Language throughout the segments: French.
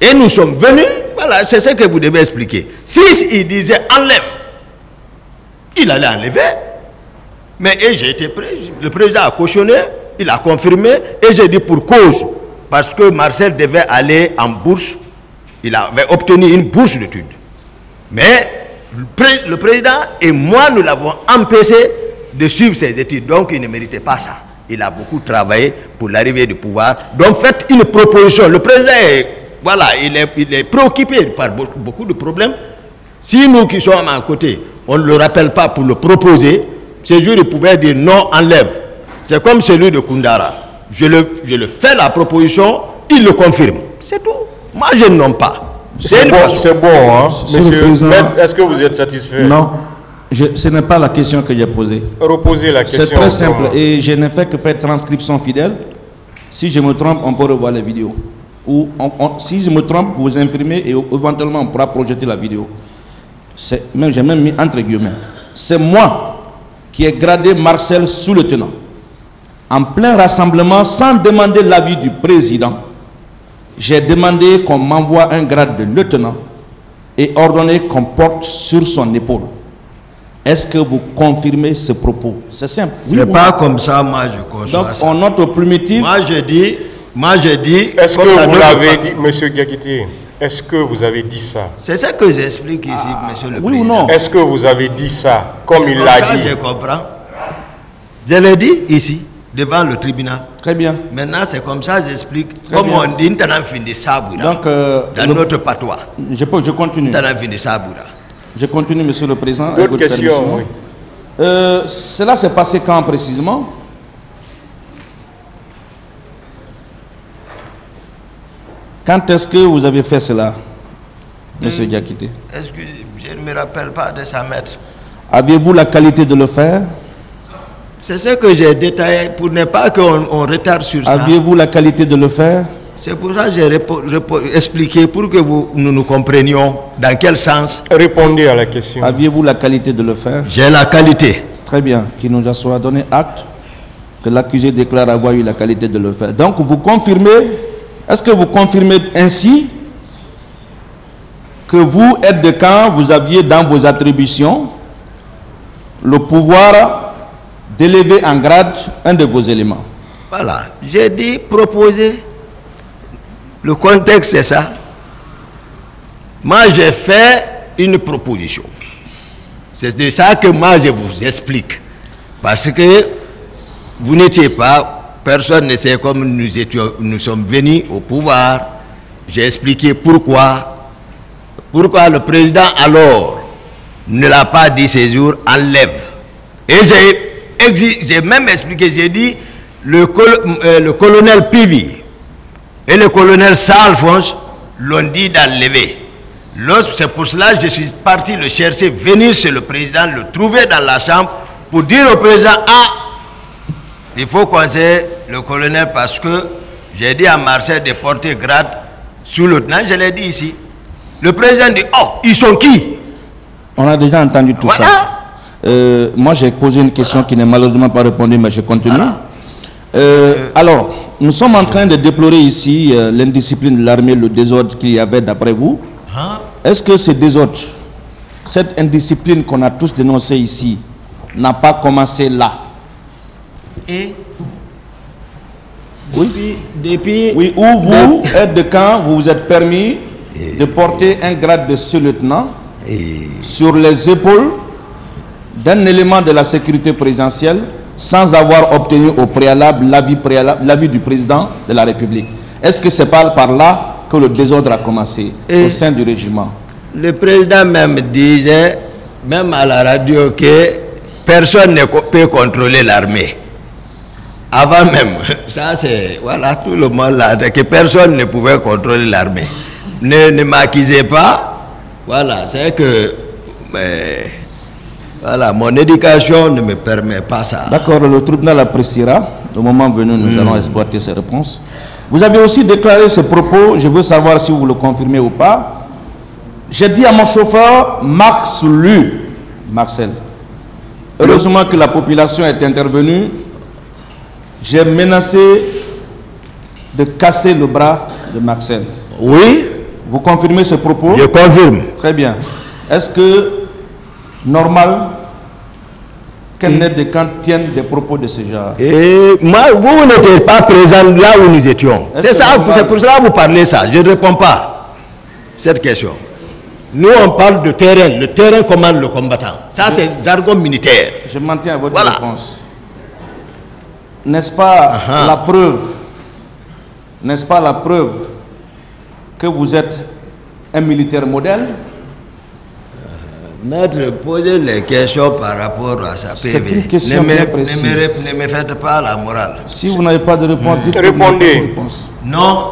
Et nous sommes venus, voilà, c'est ce que vous devez expliquer. Si il disait enlève, il allait enlever. Mais j'ai été prêt, le président a cautionné, il a confirmé, et j'ai dit pour cause. Parce que Marcel devait aller en bourse, il avait obtenu une bourse d'études. Mais le président et moi, nous l'avons empêché de suivre ses études. Donc il ne méritait pas ça. Il a beaucoup travaillé pour l'arrivée du pouvoir. Donc faites une proposition. Le président est, voilà, il est préoccupé par beaucoup de problèmes. Si nous qui sommes à côté, on ne le rappelle pas pour le proposer, ce jour il pouvait dire non, enlève. C'est comme celui de Koundara. Je le fais la proposition, il le confirme. C'est tout. Moi je ne nomme pas. C'est bon, hein. Monsieur, est-ce que vous êtes satisfait? Non, ce n'est pas la question que j'ai posée. Reposez la question. C'est très simple et je n'ai fait que faire transcription fidèle. Si je me trompe, on peut revoir la vidéo. Ou si je me trompe, vous infirmez et éventuellement on pourra projeter la vidéo. J'ai même mis entre guillemets. C'est moi qui ai gradé Marcel sous-lieutenant. En plein rassemblement, sans demander l'avis du président. J'ai demandé qu'on m'envoie un grade de lieutenant et ordonné qu'on porte sur son épaule. Est-ce que vous confirmez ce propos? C'est simple. Oui, c'est pas comme ça, moi je conçois. Donc, en notre primitif... Moi je dis... Est-ce que vous l'avez dit, monsieur Diakité? Est-ce que vous avez dit ça? C'est ça que j'explique ici, monsieur le président. Ou non? Est-ce que vous avez dit ça, comme il l'a dit? Je comprends. Je l'ai dit ici, devant le tribunal. Très bien. Maintenant, c'est comme ça, j'explique. Comme on dit, donc, dans notre patois. Je continue. Je continue, monsieur le président. D'autres questions, oui. Cela s'est passé quand précisément? Quand est-ce que vous avez fait cela, monsieur Diakité? Est-ce que je ne me rappelle pas de ça, maître? Aviez-vous la qualité de le faire? C'est ce que j'ai détaillé pour ne pas qu'on retarde sur ça. Aviez-vous la qualité de le faire? C'est pour ça que j'ai expliqué, pour que nous comprenions dans quel sens. Répondez à la question. Aviez-vous la qualité de le faire? J'ai la qualité. Très bien. Qu'il nous a soit donné acte que l'accusé déclare avoir eu la qualité de le faire. Donc vous confirmez, est-ce que vous confirmez ainsi que vous, aide de camp, vous aviez dans vos attributions le pouvoir d'élever en grade un de vos éléments? Voilà, j'ai dit proposer. Le contexte c'est ça. Moi j'ai fait une proposition. C'est de ça que moi je vous explique. Parce que vous n'étiez pas, personne ne sait comment nous sommes venus au pouvoir. J'ai expliqué pourquoi le président alors ne l'a pas dit ces jours, enlève. Et j'ai même expliqué, j'ai dit, le colonel Pivi et le colonel Salphonse l'ont dit d'enlever. C'est pour cela que je suis parti le chercher, venir chez le président, le trouver dans la chambre, pour dire au président, il faut conseiller le colonel parce que j'ai dit à Marcel de porter grade sous-lieutenant, je l'ai dit ici. Le président dit, ils sont qui? On a déjà entendu tout ça. Moi, j'ai posé une question qui n'est malheureusement pas répondue, mais je continue. Alors, nous sommes en train de déplorer ici l'indiscipline de l'armée, le désordre qu'il y avait d'après vous. Est-ce que ce désordre, cette indiscipline qu'on a tous dénoncée ici, n'a pas commencé là? Oui, où vous, aide de camp, vous vous êtes permis de porter un grade de sous-lieutenant sur les épaules d'un élément de la sécurité présidentielle sans avoir obtenu au préalable l'avis du président de la République. Est-ce que c'est par là que le désordre a commencé au sein du régiment? Le président même disait, même à la radio, que personne ne peut contrôler l'armée. Avant même, ça c'est, voilà, tout le monde là, que personne ne pouvait contrôler l'armée. Ne m'accusez pas, voilà, c'est que... voilà, mon éducation ne me permet pas ça. D'accord, le tribunal appréciera. Au moment venu, nous allons exploiter ces réponses. Vous avez aussi déclaré ce propos, je veux savoir si vous le confirmez ou pas. J'ai dit à mon chauffeur, marque sur lui, Marcel. Heureusement que la population est intervenue. J'ai menacé de casser le bras de Marcel. Oui. Vous confirmez ce propos? Je confirme. Très bien. Est-ce que normal qu'un aide de camp tienne des propos de ce genre? Et moi, vous n'étiez pas présent là où nous étions. C'est pour cela que vous parlez ça. Je ne réponds pas à cette question. Nous, on parle de terrain. Le terrain commande le combattant. Ça, c'est jargon militaire. Je maintiens votre réponse. N'est-ce pas la preuve? N'est-ce pas la preuve que vous êtes un militaire modèle? Maître, posez les questions par rapport à sa PV. C'est une question bien précise. Ne me faites pas la morale. Si vous n'avez pas de réponse, répondez. Non.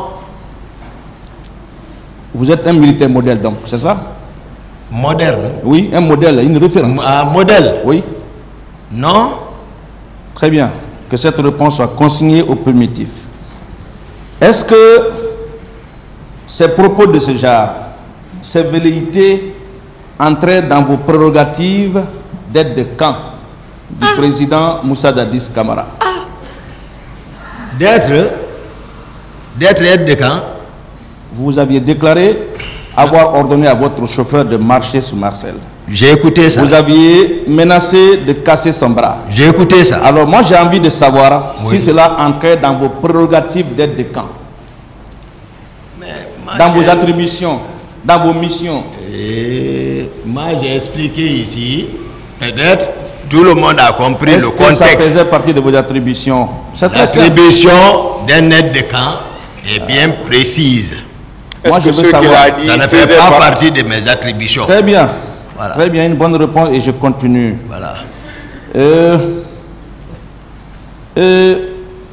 Vous êtes un militaire modèle, donc, c'est ça? Moderne. Oui, un modèle, une référence. Un modèle. Oui. Non. Très bien. Que cette réponse soit consignée au primitif. Est-ce que ces propos de ce genre, ces velléités, entraient dans vos prérogatives d'aide de camp du président Moussa Dadis Camara? D'être aide de camp? Vous aviez déclaré avoir ordonné à votre chauffeur de marcher sur Marcel. J'ai écouté ça. Vous aviez menacé de casser son bras. J'ai écouté ça. Alors moi j'ai envie de savoir si cela entrait dans vos prérogatives d'aide de camp. Dans vos attributions, dans vos missions. Et moi j'ai expliqué ici, peut-être tout le monde a compris le contexte. Ça faisait partie de vos attributions? L'attribution d'un aide de camp est bien précise. Moi je veux savoir. Ça ne fait pas partie de mes attributions. Très bien. Voilà. Très bien, une bonne réponse et je continue. Voilà.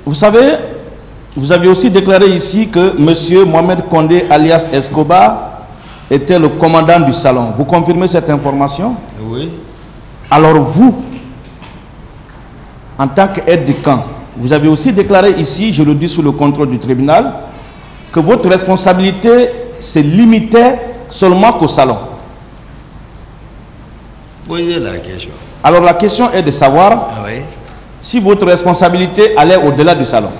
Vous savez, vous avez aussi déclaré ici que M. Mohamed Condé alias Escobar était le commandant du salon. Vous confirmez cette information? Oui. Alors vous, en tant qu'aide de camp, vous avez aussi déclaré ici, je le dis sous le contrôle du tribunal, que votre responsabilité se limitait seulement qu'au salon. Posez la question. Alors la question est de savoir si votre responsabilité allait au-delà du salon.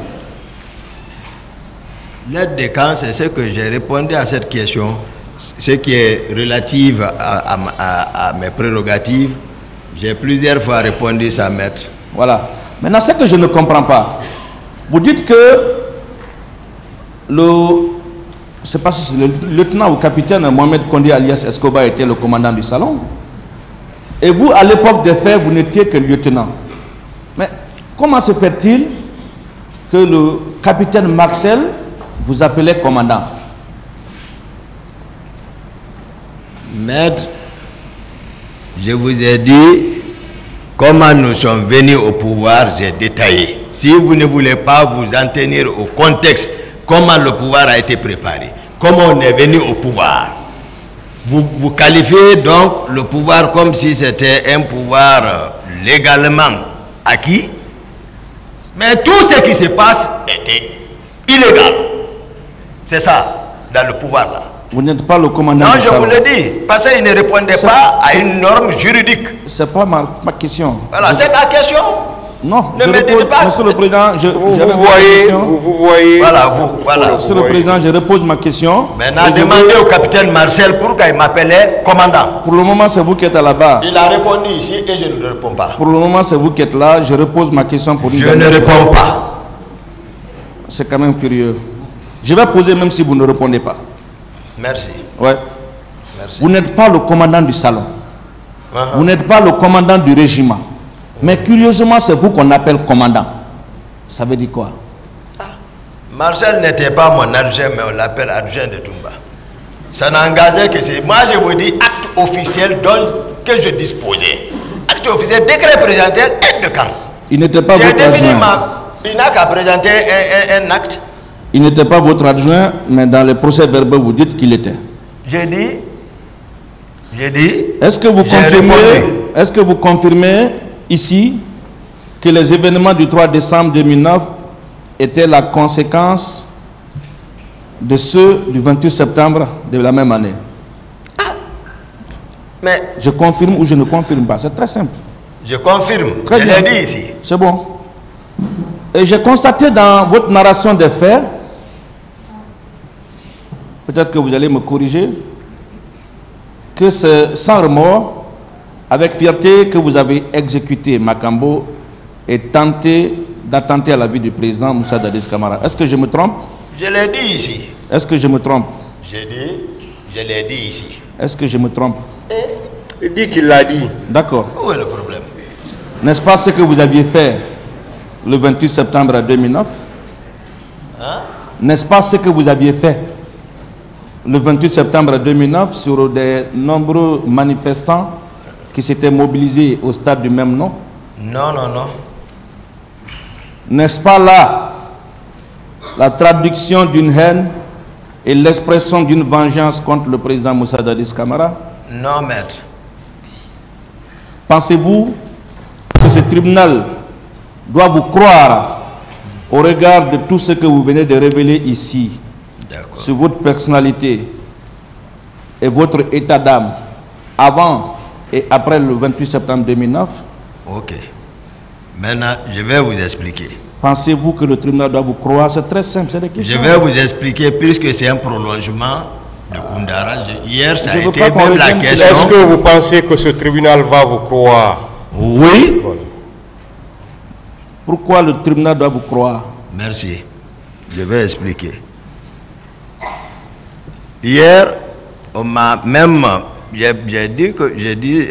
L'aide de camp, c'est ce que j'ai répondu à cette question, ce qui est relative à mes prérogatives. J'ai plusieurs fois répondu ça, maître. Voilà. Maintenant, ce que je ne comprends pas, vous dites que c'est pas si le lieutenant ou capitaine Mohamed Condé alias Escobar était le commandant du salon. Et vous, à l'époque des faits, vous n'étiez que lieutenant. Mais comment se fait-il que le capitaine Marcel vous appelait commandant? Maître, je vous ai dit comment nous sommes venus au pouvoir, j'ai détaillé. Si vous ne voulez pas vous en tenir au contexte, comment le pouvoir a été préparé, comment on est venu au pouvoir. Vous qualifiez donc le pouvoir comme si c'était un pouvoir légalement acquis, mais tout ce qui se passe était illégal. C'est ça, dans le pouvoir là. Vous n'êtes pas le commandant du salon. Non, je vous le dis, parce qu'il ne répondait pas à une norme juridique. C'est pas ma question. Voilà, c'est ta question. Non, ne me dites pas. Monsieur le Président, vous voyez. Voilà, voilà. Monsieur le Président, je repose ma question. Maintenant, demandez au capitaine Marcel pourquoi il m'appelait commandant. Pour le moment, c'est vous qui êtes à la barre. Il a répondu ici et je ne réponds pas. Pour le moment, c'est vous qui êtes là. Je repose ma question pour une Je ne réponds pas. C'est quand même curieux. Je vais poser même si vous ne répondez pas. Merci. Ouais. Merci. Vous n'êtes pas le commandant du salon. Vous n'êtes pas le commandant du régiment. Mais curieusement, c'est vous qu'on appelle commandant. Ça veut dire quoi? Marcel n'était pas mon adjoint, mais on l'appelle adjoint de Toumba. Ça n'engageait que c'est... Moi, je vous dis acte officiel que je disposais. Acte officiel, décret présidentiel, aide de camp. Il n'était pas votre adjoint. Il n'a qu'à présenter un acte. Il n'était pas votre adjoint, mais dans les procès verbaux, vous dites qu'il était. J'ai dit. Est-ce que vous confirmez ici que les événements du 3 décembre 2009 étaient la conséquence de ceux du 28 septembre de la même année? Mais je confirme ou je ne confirme pas, c'est très simple. Je confirme, très bien. Je l'ai dit ici. C'est bon. Et j'ai constaté dans votre narration des faits peut-être que vous allez me corriger, que c'est sans remords, avec fierté, que vous avez exécuté Makambo et tenté d'attenter à la vie du président Moussa Dadis Camara. Est-ce que je me trompe? Je l'ai dit ici. Est-ce que je me trompe? Je l'ai dit ici. Est-ce que je me trompe? Il dit qu'il l'a dit. D'accord. Où est le problème? N'est-ce pas ce que vous aviez fait le 28 septembre 2009? Hein? N'est-ce pas ce que vous aviez fait le 28 septembre 2009 sur des nombreux manifestants qui s'étaient mobilisés au stade du même nom? Non, non, non. N'est-ce pas là la traduction d'une haine et l'expression d'une vengeance contre le président Moussa Dadis Camara? Non, maître. Pensez-vous que ce tribunal doit vous croire au regard de tout ce que vous venez de révéler ici sur votre personnalité et votre état d'âme avant et après le 28 septembre 2009? Ok. Maintenant, je vais vous expliquer. Pensez-vous que le tribunal doit vous croire? C'est très simple, c'est des questions. Je vais vous expliquer, puisque c'est un prolongement de Koundara. Hier, ça a Je veux été pas qu'on même la revienne question. Est-ce que vous pensez que ce tribunal va vous croire? Oui. Voilà. Pourquoi le tribunal doit vous croire? Merci. Je vais expliquer. Hier, on m'a même... J'ai dit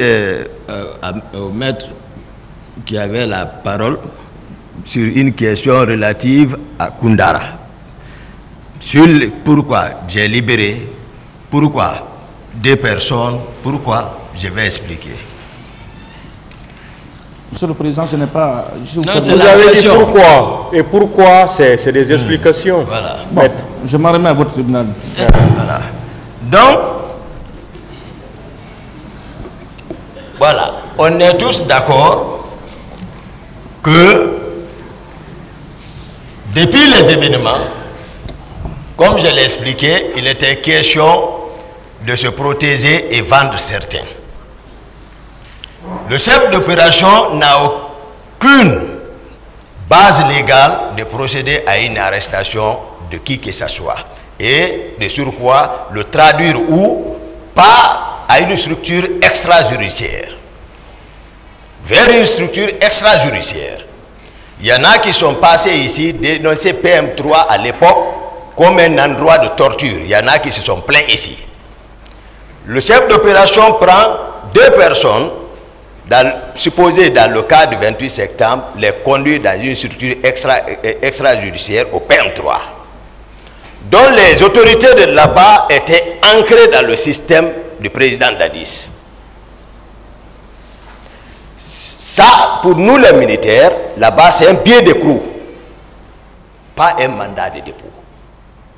au maître qui avait la parole sur une question relative à Koundara. Sur pourquoi j'ai libéré, pourquoi 2 personnes, pourquoi, je vais expliquer. Monsieur le Président, ce n'est pas... Non, c'est Vous la avez dit question. pourquoi. Et pourquoi, c'est des explications. Voilà. Bon, Maître. je m'en remets à votre tribunal. Voilà. Donc, voilà, on est tous d'accord que depuis les événements, comme je l'ai expliqué, il était question de se protéger et vendre certains. Le chef d'opération n'a aucune base légale de procéder à une arrestation de qui que ce soit. Et de surcroît, le traduire ou pas à une structure extrajudiciaire. Vers une structure extrajudiciaire. Il y en a qui sont passés ici, dénoncés PM3 à l'époque comme un endroit de torture. Il y en a qui se sont plaints ici. Le chef d'opération prend 2 personnes, supposées dans le cas du 28 septembre, les conduit dans une structure extrajudiciaire au PM3, dont les autorités de là-bas étaient ancrées dans le système du président Dadis. Ça, pour nous les militaires, là-bas, c'est un pied d'écrou, pas un mandat de dépôt.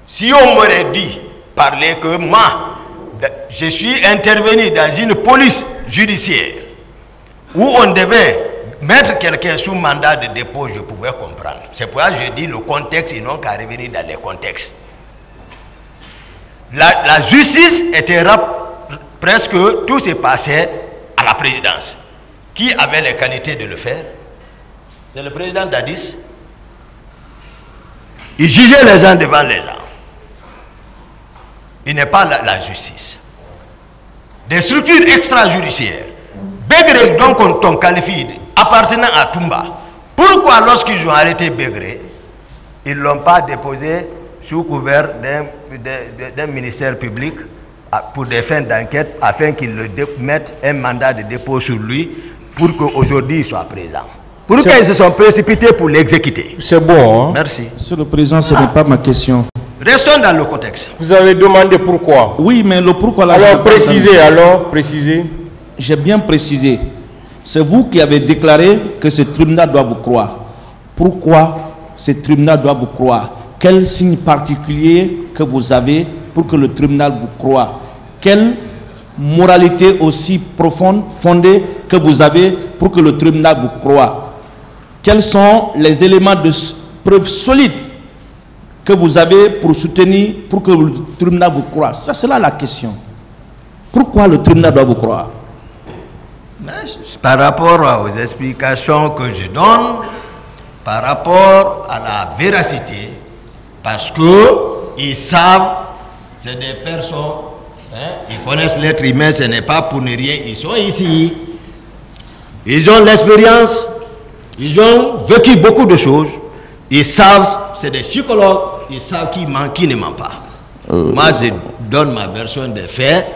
Si on m'aurait dit, parler que moi, je suis intervenu dans une police judiciaire où on devait mettre quelqu'un sous mandat de dépôt, je pouvais comprendre. C'est pourquoi je dis le contexte, ils n'ont qu'à revenir dans les contextes. La justice était presque tout se passait à la présidence. Qui avait les qualités de le faire? C'est le président Dadis. Il jugeait les gens devant les gens. Il n'est pas la justice. Des structures extrajudiciaires. Begré, donc on qualifie, appartenant à Toumba. Pourquoi lorsqu'ils ont arrêté Begré, ils ne l'ont pas déposé sous couvert d'un ministère public pour des fins d'enquête, afin qu'ils mettent un mandat de dépôt sur lui pour qu'aujourd'hui il soit présent. Pourquoi ils se sont précipités pour l'exécuter? C'est bon, hein? Merci. Monsieur le Président, ce n'est pas ma question. Restons dans le contexte. Vous avez demandé pourquoi. Oui, mais le pourquoi là... Alors précisez. J'ai bien précisé. C'est vous qui avez déclaré que ce tribunal doit vous croire. Pourquoi ce tribunal doit vous croire? Quel signe particulier que vous avez pour que le tribunal vous croie? Quelle moralité aussi profonde, fondée que vous avez pour que le tribunal vous croie? Quels sont les éléments de preuve solides que vous avez pour soutenir, pour que le tribunal vous croie? Ça, c'est là la question. Pourquoi le tribunal doit vous croire? Par rapport aux explications que je donne, par rapport à la véracité, parce que ils savent c'est des personnes, ils connaissent l'être humain, ce n'est pas pour ne rien, ils sont ici. Ils ont l'expérience, ils ont vécu beaucoup de choses, ils savent, c'est des psychologues, ils savent qui ment, qui ne ment pas. Moi, je donne ma version des faits.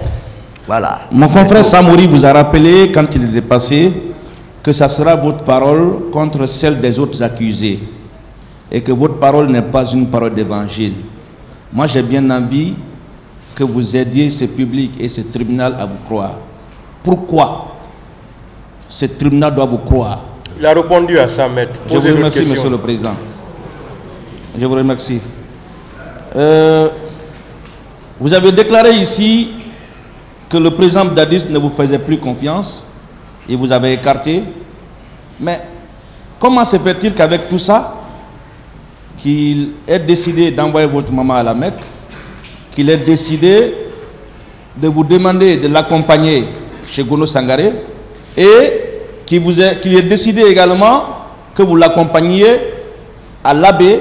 Voilà. Mon confrère Samori vous a rappelé, quand il est passé, que ça sera votre parole contre celle des autres accusés. Et que votre parole n'est pas une parole d'évangile. Moi, j'ai bien envie que vous aidiez ce public et ce tribunal à vous croire. Pourquoi ce tribunal doit vous croire? Il a répondu à ça, maître. Je vous remercie, Monsieur le Président. Je vous remercie. Vous avez déclaré ici que le président Dadis ne vous faisait plus confiance et vous avez écarté. Mais comment se fait-il qu'avec tout ça, qu'il ait décidé d'envoyer votre maman à la Mecque, qu'il ait décidé de vous demander de l'accompagner chez Gono Sangaré et qu'il ait décidé également que vous l'accompagniez à l'abbé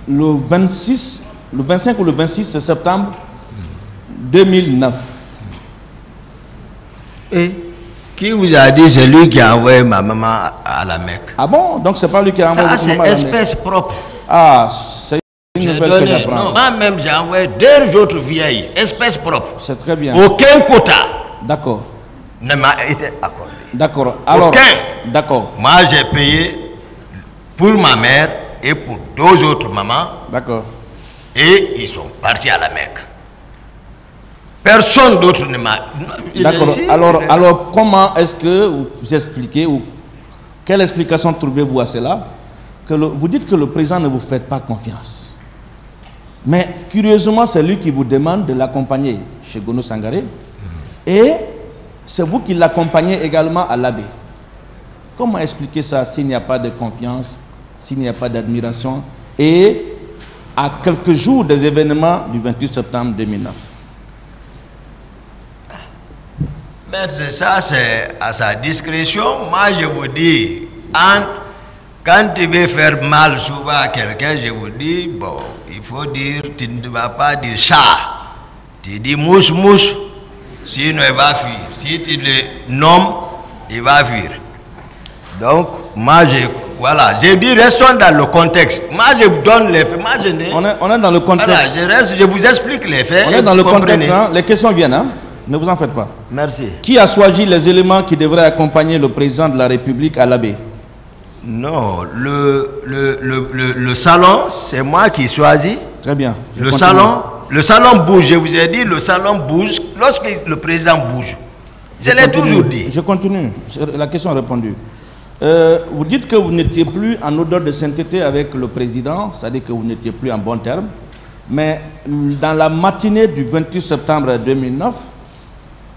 le 25 ou le 26 septembre 2009. Et qui vous a dit c'est lui qui a envoyé ma maman à la Mecque? Ah bon? Donc c'est pas lui qui a envoyé votre maman à la Mecque? Ça, c'est espèce propre. Ah, c'est une nouvelle que j'apprends. Non, moi-même j'ai envoyé 2 autres vieilles, espèces propres. C'est très bien. Aucun quota d'accord ne m'a été accordé. D'accord. Alors, aucun. D'accord. Moi j'ai payé pour ma mère et pour 2 autres mamans. D'accord. Et ils sont partis à la Mecque. Personne d'autre ne m'a... D'accord. Alors, comment est-ce que vous expliquez, ou quelle explication trouvez-vous à cela, que vous dites que le président ne vous fait pas confiance. Mais curieusement, c'est lui qui vous demande de l'accompagner chez Gono Sangaré. Et c'est vous qui l'accompagnez également à l'abbé. Comment expliquer ça s'il n'y a pas de confiance, s'il n'y a pas d'admiration, et à quelques jours des événements du 28 septembre 2009? Maître, ça c'est à sa discrétion. Moi je vous dis, quand tu veux faire mal souvent à quelqu'un, je vous dis, bon, il faut dire, tu ne vas pas dire chat. Tu dis mouche, mouche, sinon il va fuir. Si tu le nommes, il va fuir. Donc, moi voilà, j'ai dit restons dans le contexte. Moi je vous donne les faits. Moi, on est dans le contexte. Voilà, je vous explique les faits. On est dans le contexte, hein? Les questions viennent, hein? Ne vous en faites pas. Merci. Qui a choisi les éléments qui devraient accompagner le président de la République à l'abbé? Non, le salon, c'est moi qui choisis. Très bien. Le salon bouge. Je vous ai dit, le salon bouge lorsque le président bouge. Je l'ai toujours dit. Je continue. La question est répondue. Vous dites que vous n'étiez plus en odeur de sainteté avec le président, c'est-à-dire que vous n'étiez plus en bon terme. Mais dans la matinée du 28 septembre 2009,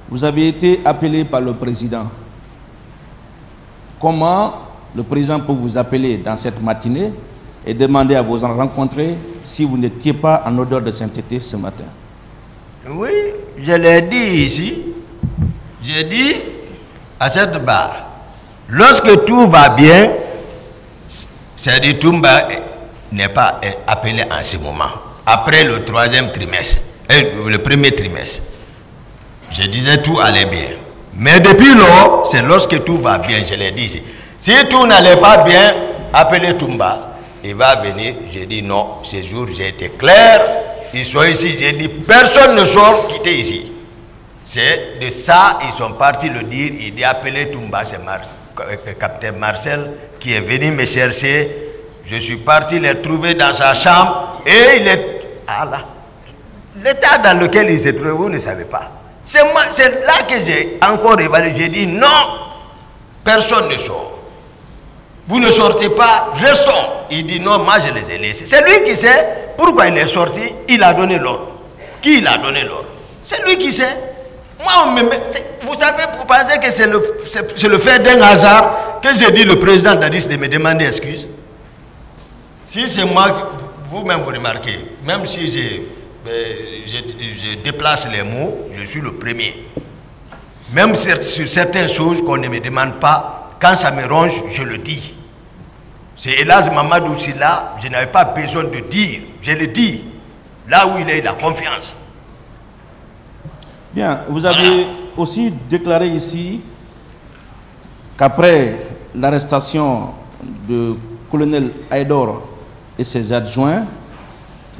vous avez été appelé par le président. Comment le président peut vous appeler dans cette matinée et demander à vous rencontrer si vous n'étiez pas en odeur de sainteté ce matin? Oui, je l'ai dit ici. J'ai dit à cette barre, lorsque tout va bien, c'est-à-dire Toumba n'est pas appelé en ce moment. Après le 3e trimestre, le 1er trimestre, je disais tout allait bien. Mais depuis lors, c'est lorsque tout va bien, je l'ai dit ici. Si tout n'allait pas bien, appelez Toumba. Il va venir. J'ai dit non, ce jour j'ai été clair. Ils sont ici. J'ai dit personne ne sort quitter ici. C'est de ça, ils sont partis le dire. Il dit appelez Toumba, c'est capitaine Marcel qui est venu me chercher. Je suis parti les trouver dans sa chambre et il est... Ah là, l'état dans lequel il se trouve, vous ne savez pas. C'est là que j'ai encore évalué. J'ai dit non, personne ne sort. Vous ne sortez pas, restons. Il dit non, moi je les ai laissés. C'est lui qui sait pourquoi il est sorti, il a donné l'ordre. Qui il a donné l'ordre? C'est lui qui sait. Moi, vous savez, vous pensez que c'est le fait d'un hasard que j'ai dit le président Dadis de me demander excuse? Si c'est moi, vous-même vous remarquez, même si je déplace les mots, je suis le premier. Même sur certaines choses qu'on ne me demande pas, quand ça me ronge, je le dis. C'est hélas Mamadou Silla, je n'avais pas besoin de dire, je le dis. Là où il a confiance. Bien, vous avez aussi déclaré ici qu'après l'arrestation du colonel Aïdor et ses adjoints,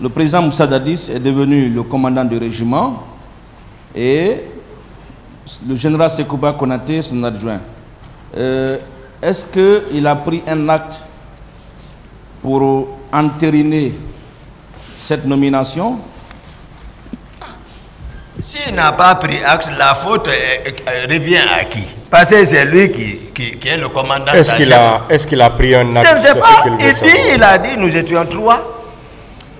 le président Moussa Dadis est devenu le commandant du régiment et le général Sekouba Konaté son adjoint. Est-ce qu'il a pris un acte pour entériner cette nomination? S'il n'a pas pris acte, la faute revient à qui? Parce que c'est lui qui est le commandant. Est-ce qu'il a pris un acte? Je ne sais pas. Il a dit, nous étions 3.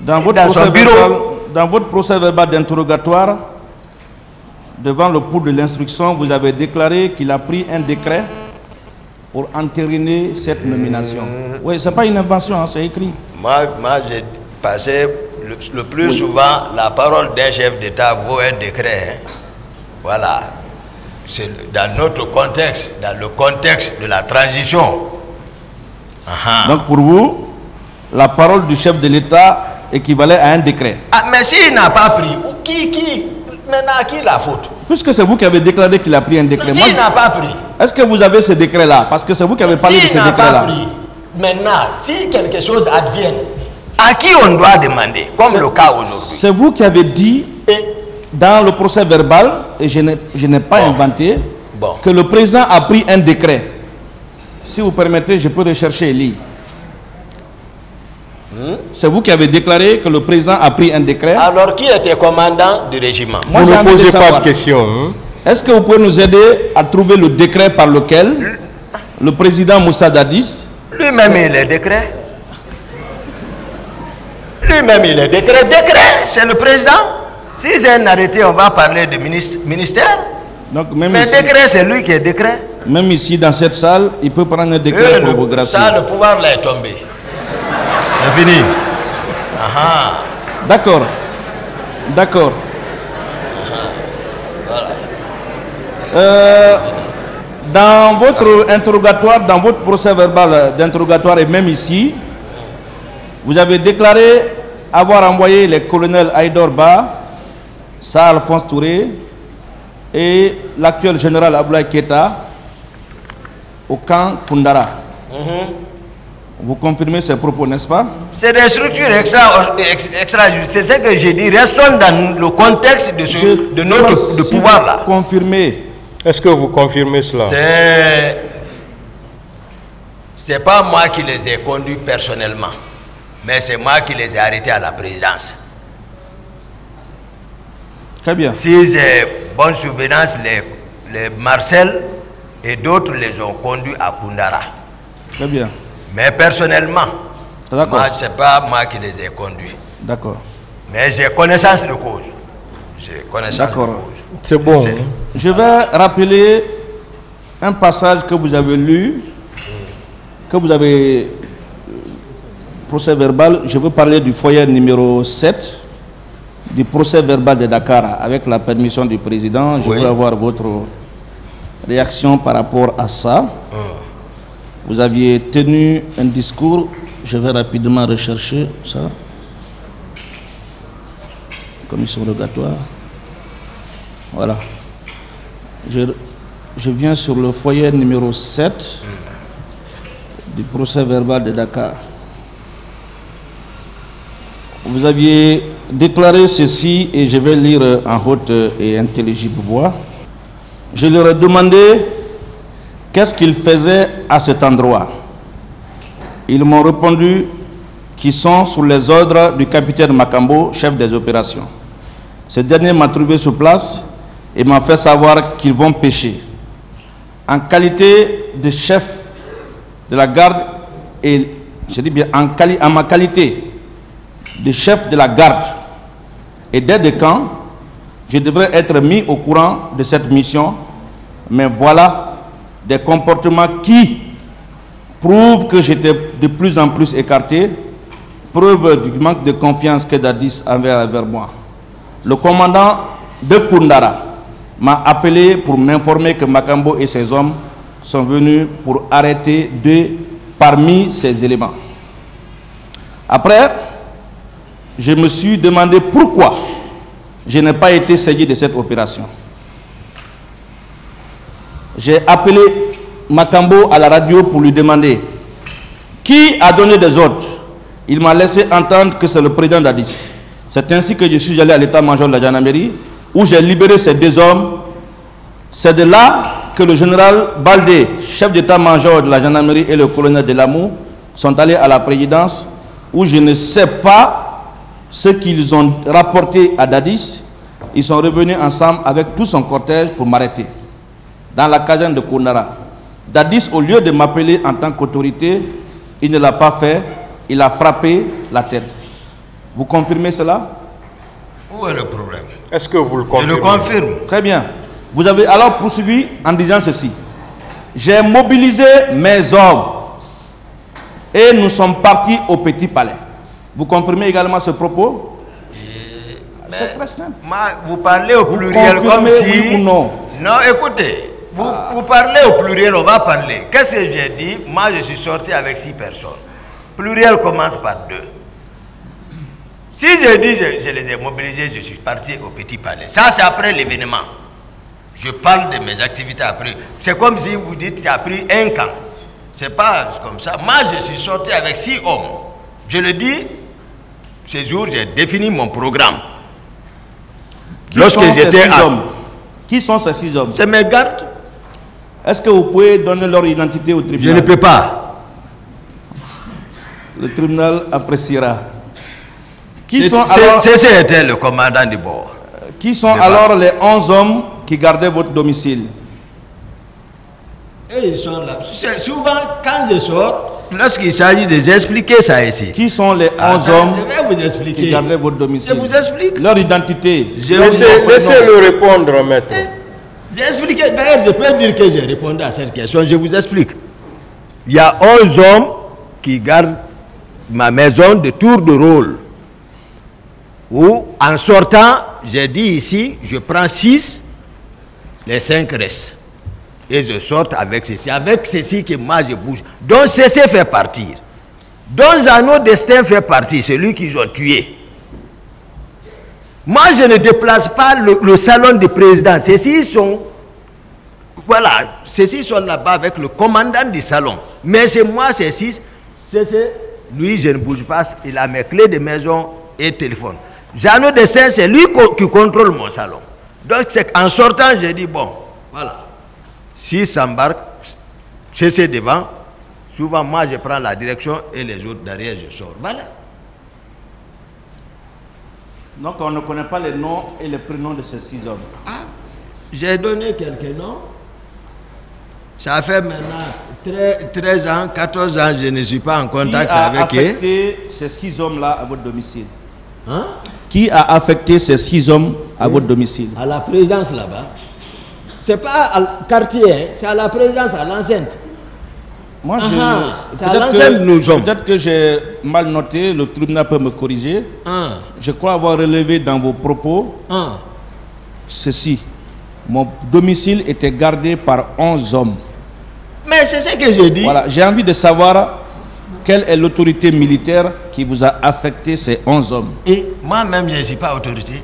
Dans votre procès verbal d'interrogatoire, devant le pouls de l'instruction, vous avez déclaré qu'il a pris un décret pour entériner cette nomination. Oui, ce n'est pas une invention, hein, c'est écrit. Moi j'ai passé le plus souvent la parole d'un chef d'État vaut un décret. Hein. Voilà. C'est dans notre contexte, dans le contexte de la transition. Donc pour vous, la parole du chef de l'État équivalait à un décret. Ah, mais s'il n'a pas pris, qui maintenant à qui la faute? Puisque c'est vous qui avez déclaré qu'il a pris un décret. S'il n'a pas pris. Est-ce que vous avez ce décret-là? Parce que c'est vous qui avez parlé de ce décret-là. S'il n'a pas pris, maintenant, si quelque chose advienne, à qui on doit demander, comme le cas aujourd'hui? C'est vous qui avez dit, dans le procès verbal, et je n'ai pas inventé, que le président a pris un décret. Si vous permettez, je peux rechercher et lire. C'est vous qui avez déclaré que le président a pris un décret. Alors, qui était commandant du régiment? Moi, vous ne posez pas de questions. Est-ce que vous pouvez nous aider à trouver le décret par lequel le président Moussa Dadis... Lui-même, il est décret. Lui-même, il est décret. Décret, c'est le président. Si c'est un arrêté, on va parler de ministère. Donc, mais décret, c'est lui qui est décret. Même ici, dans cette salle, il peut prendre un décret pour vous gracier. Ça, le pouvoir là est tombé. C'est fini. D'accord. D'accord. Dans votre interrogatoire, dans votre procès verbal d'interrogatoire et même ici, vous avez déclaré avoir envoyé les colonels Aïdor Ba, Sa Alphonse Touré et l'actuel général Abdoulaye Keita au camp Koundara. Vous confirmez ces propos, n'est-ce pas? C'est des structures extra. C'est ce que j'ai dit. Restons dans le contexte de notre pouvoir là. Confirmez. Est-ce que vous confirmez cela? C'est pas moi qui les ai conduits personnellement, mais c'est moi qui les ai arrêtés à la présidence. Très bien. Si j'ai bonne souvenance, les Marcel et d'autres les ont conduits à Koundara. Très bien. Mais personnellement, moi, ce n'est pas moi qui les ai conduits. D'accord. Mais j'ai connaissance de cause. J'ai connaissance de cause. C'est bon. Je vais rappeler un passage que vous avez lu, que vous avez procès verbal. Je veux parler du foyer numéro 7 du procès verbal de Dakar avec la permission du président. Je veux avoir votre réaction par rapport à ça. Vous aviez tenu un discours, je vais rapidement rechercher ça. Commission rogatoire. Voilà. Je viens sur le foyer numéro 7 du procès verbal de Dakar. Vous aviez déclaré ceci et je vais lire en haute et intelligible voix. Je leur ai demandé qu'est-ce qu'ils faisaient à cet endroit. Ils m'ont répondu qu'ils sont sous les ordres du capitaine Makambo, chef des opérations. Ce dernier m'a trouvé sur place et m'a fait savoir qu'ils vont pêcher. En qualité de chef de la garde, et je dis bien en ma qualité de chef de la garde et d'aide de camp, je devrais être mis au courant de cette mission, mais voilà des comportements qui prouvent que j'étais de plus en plus écarté, preuve du manque de confiance que Dadis avait envers moi. Le commandant de Koundara m'a appelé pour m'informer que Makambo et ses hommes sont venus pour arrêter deux parmi ces éléments. Après, je me suis demandé pourquoi je n'ai pas été saisi de cette opération. j'ai appelé Makambo à la radio pour lui demander qui a donné des ordres. Il m'a laissé entendre que c'est le président d'Addis. C'est ainsi que je suis allé à l'état-major de la gendarmerie où j'ai libéré ces 2 hommes. C'est de là que le général Baldé, chef d'état-major de la gendarmerie, et le colonel Delamou sont allés à la présidence où je ne sais pas ce qu'ils ont rapporté à Dadis. Ils sont revenus ensemble avec tout son cortège pour m'arrêter dans la caserne de Koundara. Dadis, au lieu de m'appeler en tant qu'autorité, il ne l'a pas fait, il a frappé la tête. Vous confirmez cela? Où est le problème? Est-ce que vous le confirmez? Je le confirme. Très bien. Vous avez alors poursuivi en disant ceci. J'ai mobilisé mes hommes et nous sommes partis au Petit Palais. Vous confirmez également ce propos? C'est très simple. Vous parlez au pluriel comme si... Oui ou non? Non, écoutez, vous parlez au pluriel, on va parler. Qu'est-ce que j'ai dit? Moi, je suis sorti avec 6 personnes. Pluriel commence par 2. Si je dis je les ai mobilisés, je suis parti au Petit Palais. Ça, c'est après l'événement. Je parle de mes activités après. C'est comme si vous dites qu'il a pris un camp. C'est pas comme ça. Moi, je suis sorti avec 6 hommes. Je le dis, ce jour, j'ai défini mon programme. Lorsque j'étais à... Qui sont ces 6 hommes? C'est mes gardes. Est-ce que vous pouvez donner leur identité au tribunal? Je ne peux pas. Le tribunal appréciera. C'était le commandant du bord. Qui sont alors les 11 hommes qui gardaient votre domicile? Et ils sont là. Souvent, quand je sors, lorsqu'il s'agit de expliquer ça ici. Qui sont les 11 hommes je vais vous expliquer. qui gardaient votre domicile? Je vous explique. Leur identité. Laissez-le répondre, maître. J'ai expliqué. D'ailleurs, je peux dire que j'ai répondu à cette question. Je vous explique. Il y a 11 hommes qui gardent ma maison de tour de rôle. Où, en sortant, j'ai dit ici, je prends 6, les 5 restent. Et je sors avec ceci. Avec ceci que moi je bouge. Donc ceci fait partir. Donc Jeannot Destin fait partir, celui qu'ils ont tué. Moi je ne déplace pas le salon du président. Ceux-ci sont... Voilà, ceux-ci sont là-bas avec le commandant du salon. Mais c'est moi, ceux-ci, lui je ne bouge pas. Il a mes clés de maison et téléphone. Jeannot Destin, c'est lui qui contrôle mon salon. Donc en sortant, j'ai dit bon, voilà. Si s'embarque, c'est devant. Souvent, moi, je prends la direction et les autres derrière, je sors. Voilà. Donc, on ne connaît pas les noms et les prénoms de ces 6 hommes. Ah, j'ai donné quelques noms. Ça fait maintenant 13 ans, 14 ans, je ne suis pas en contact avec eux. Qui a affecté ces 6 hommes-là à votre domicile? Hein? Qui a affecté ces 6 hommes à votre domicile? À la présidence là-bas. C'est pas à quartier, hein, c'est à la présidence, à l'enceinte. Moi, c'est à l'enceinte nous sommes. Peut-être que j'ai mal noté, le tribunal peut me corriger. Je crois avoir relevé dans vos propos ceci. Mon domicile était gardé par 11 hommes. Mais c'est ce que j'ai dit. Voilà, j'ai envie de savoir quelle est l'autorité militaire qui vous a affecté ces 11 hommes. Et moi-même, je ne suis pas autorité.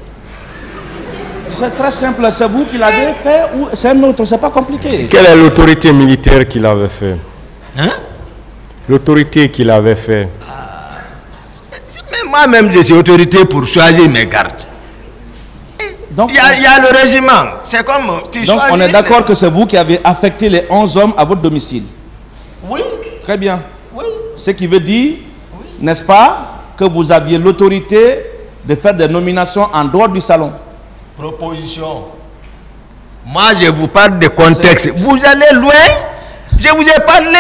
C'est très simple, c'est vous qui l'avez fait ou c'est un autre, c'est pas compliqué. Quelle est l'autorité militaire qui l'avait fait? Hein? L'autorité qui l'avait fait. Mais moi-même, je suis autorité pour choisir mes gardes. Donc, il y a le régiment. C'est comme tu donc choisis. On est d'accord que c'est vous qui avez affecté les 11 hommes à votre domicile. Oui. Très bien. Oui. Ce qui veut dire, n'est-ce pas, que vous aviez l'autorité de faire des nominations en dehors du salon. Proposition. Moi, je vous parle de contexte. Vous allez loin. Je vous ai parlé.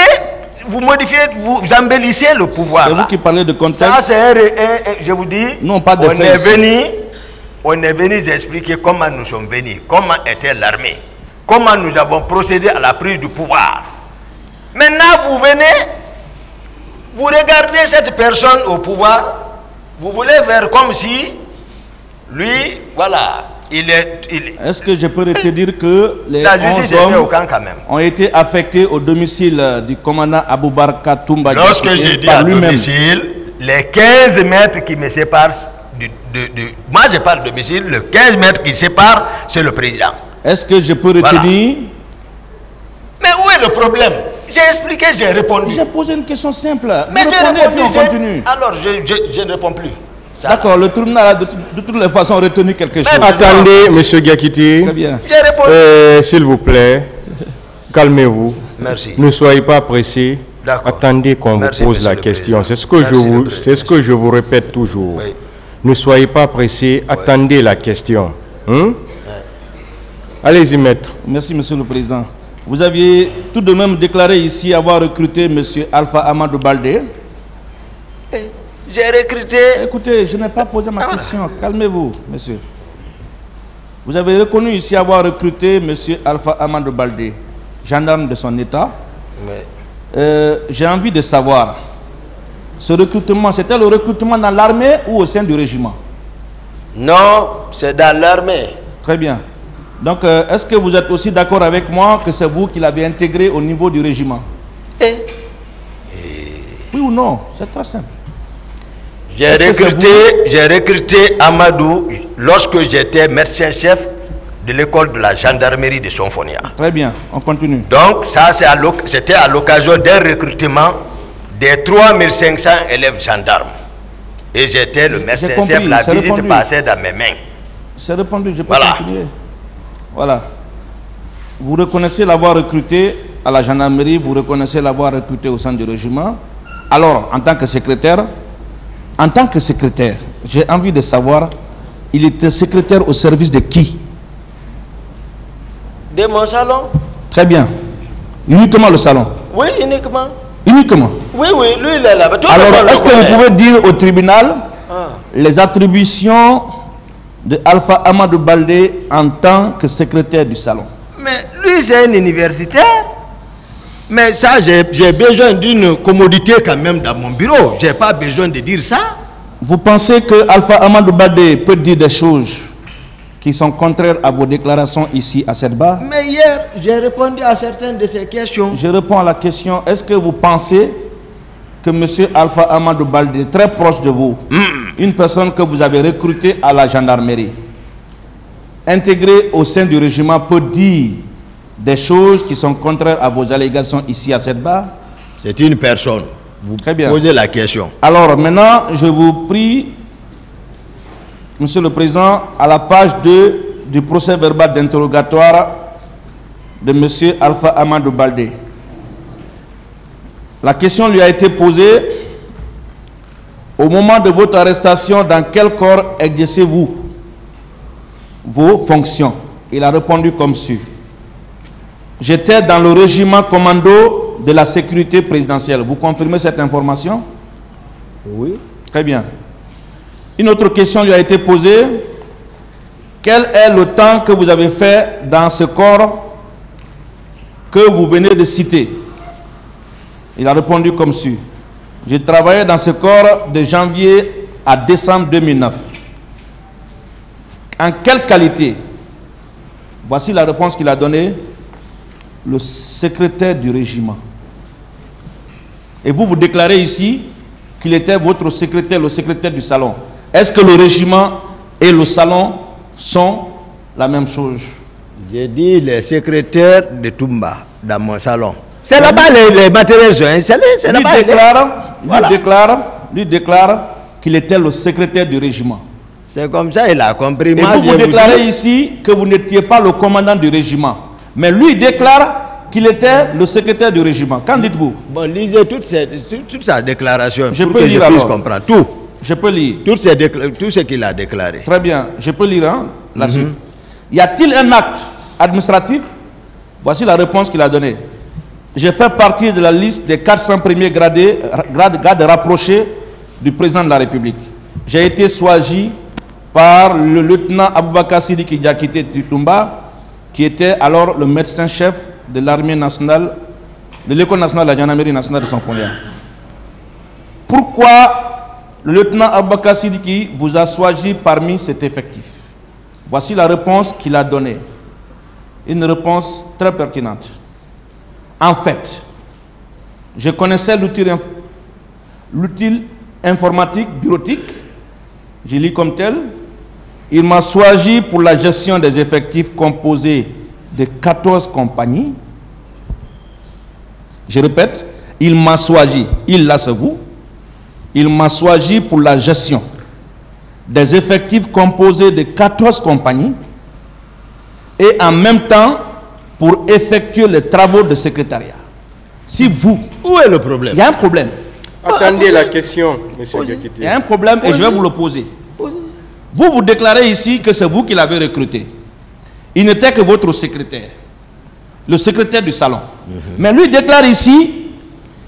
Vous modifiez, vous embellissez le pouvoir. C'est vous qui parlez de contexte. Ça, c'est je vous dis. Non, pas de on est venu expliquer comment nous sommes venus, comment était l'armée, comment nous avons procédé à la prise du pouvoir. Maintenant, vous venez, vous regardez cette personne au pouvoir, vous voulez faire comme si lui, voilà. Est-ce que je peux te dire que les la justice 11 hommes était au camp quand même. Ont été affectés au domicile du commandant Aboubacar Toumba? Lorsque j'ai dit à domicile, les 15 mètres qui me séparent moi je parle de domicile, le 15 mètres qui sépare, c'est le président. Est-ce que je peux retenir est le problème? J'ai expliqué, j'ai répondu. J'ai posé une question simple. Mais j'ai répondu, on continue. Alors, je ne réponds plus. D'accord, le tribunal a de toutes les façons retenu quelque chose. Attendez, M. Diakité. Très bien. J'ai répondu. S'il vous plaît, calmez-vous. Merci. Ne soyez pas pressé. Attendez qu'on vous pose la question. C'est ce que je vous répète toujours. Oui. Ne soyez pas pressé. Attendez la question. Allez-y, maître. Merci, Monsieur le Président. Vous aviez tout de même déclaré ici avoir recruté M. Alpha Amadou Baldé. J'ai recruté... Écoutez, je n'ai pas posé ma question. Calmez-vous, monsieur. Vous avez reconnu ici avoir recruté M. Alpha Amadou Baldé, gendarme de son État. J'ai envie de savoir, ce recrutement, c'était le recrutement dans l'armée ou au sein du régiment? Non, c'est dans l'armée. Très bien. Donc, est-ce que vous êtes aussi d'accord avec moi que c'est vous qui l'avez intégré au niveau du régiment? Oui ou non? C'est très simple. J'ai recruté Amadou lorsque j'étais médecin-chef de l'école de la gendarmerie de Sonfonia. Très bien, on continue. Donc, ça, c'était à l'occasion d'un recrutement des 3500 élèves gendarmes. Et j'étais le médecin-chef, la visite passait dans mes mains. C'est répondu, je peux continuer. Voilà. Vous reconnaissez l'avoir recruté à la gendarmerie, vous reconnaissez l'avoir recruté au sein du régiment. Alors, en tant que secrétaire, j'ai envie de savoir, il était secrétaire au service de qui? De mon salon. Très bien. Uniquement le salon? Oui, uniquement. Uniquement? Oui, lui il est là. Alors, est-ce que vous pouvez dire au tribunal les attributions de Alpha Amadou Baldé en tant que secrétaire du salon? Mais lui, c'est un universitaire. Mais ça, j'ai besoin d'une commodité quand même dans mon bureau. Je n'ai pas besoin de dire ça. Vous pensez que Alpha Amadou Baldé peut dire des choses qui sont contraires à vos déclarations ici à cette barre? Mais hier, j'ai répondu à certaines de ces questions. Je réponds à la question, est-ce que vous pensez que M. Alpha Amadou Baldé, très proche de vous, une personne que vous avez recrutée à la gendarmerie, intégrée au sein du régiment, peut dire des choses qui sont contraires à vos allégations ici à cette barre? C'est une personne. Vous posez la question. Alors maintenant, je vous prie, Monsieur le Président, à la page 2 du procès verbal d'interrogatoire de M. Alpha Amadou Baldé. La question lui a été posée: au moment de votre arrestation, dans quel corps exercez-vous vos fonctions? Il a répondu comme suit: j'étais dans le régiment commando de la sécurité présidentielle. Vous confirmez cette information? Oui. Très bien. Une autre question lui a été posée: quel est le temps que vous avez fait dans ce corps que vous venez de citer? Il a répondu comme suit: j'ai travaillé dans ce corps de janvier à décembre 2009. En quelle qualité? Voici la réponse qu'il a donnée: le secrétaire du régiment. Et vous déclarez ici qu'il était votre secrétaire, le secrétaire du salon. Est-ce que le régiment et le salon sont la même chose? J'ai dit les secrétaires de Toumba dans mon salon. C'est là-bas les matériels sont installés. Lui déclare qu'il était le secrétaire du régiment. C'est comme ça, il a compris. Et vous déclarez ici que vous n'étiez pas le commandant du régiment. Mais lui déclare qu'il était le secrétaire du régiment. Qu'en dites-vous? Bon, lisez toute sa déclaration. Je pour peux que lire je puisse alors. comprendre tout. Je peux lire. Tout ce qu'il a déclaré. Très bien. Je peux lire la suite. Y a-t-il un acte administratif? Voici la réponse qu'il a donnée. J'ai fait partie de la liste des 400 premiers grades rapprochés du président de la République. J'ai été choisi par le lieutenant Aboubakar Sidiki Diakité Toumba, qui était alors le médecin-chef de l'armée nationale, de l'école nationale de la gendarmerie nationale de Sonfonia. Pourquoi le lieutenant Aboubakar Sidiki vous a choisi parmi cet effectif? Voici la réponse qu'il a donnée. Une réponse très pertinente. En fait, je connaissais l'outil informatique bureautique, je lis comme tel. Il m'a choisi pour la gestion des effectifs composés de 14 compagnies Je répète, il m'a choisi, il là c'est vous, il m'a choisi pour la gestion des effectifs composés de 14 compagnies et en même temps pour effectuer les travaux de secrétariat. Si vous... Où est le problème? Il y a un problème. Attendez la question, M. Diakité. Il y a un problème et je vais vous le poser. Vous vous déclarez ici que c'est vous qui l'avez recruté. Il n'était que votre secrétaire, le secrétaire du salon. Mais lui déclare ici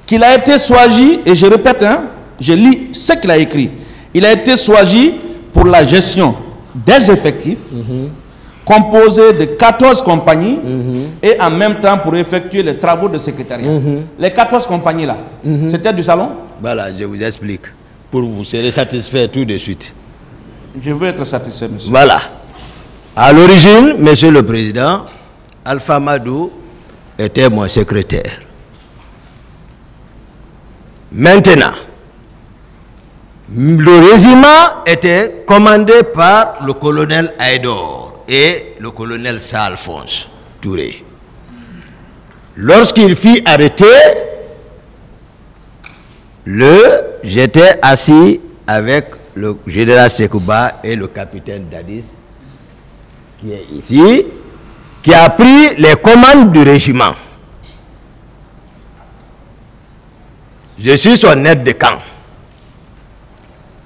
qu'il a été choisi, et je répète, hein, je lis ce qu'il a écrit. Il a été choisi pour la gestion des effectifs composés de 14 compagnies et en même temps pour effectuer les travaux de secrétariat. Les 14 compagnies là, c'était du salon? Voilà, je vous explique. Pour vous serez satisfait tout de suite. Je veux être satisfait, monsieur. Voilà. À l'origine, monsieur le président, Alpha Madou était mon secrétaire. Maintenant, le régiment était commandé par le colonel Aïdor et le colonel Saint-Alphonse Touré. Lorsqu'il fut arrêté, j'étais assis avec le général Sekouba et le capitaine Dadis, qui est ici, qui a pris les commandes du régiment. Je suis son aide de camp.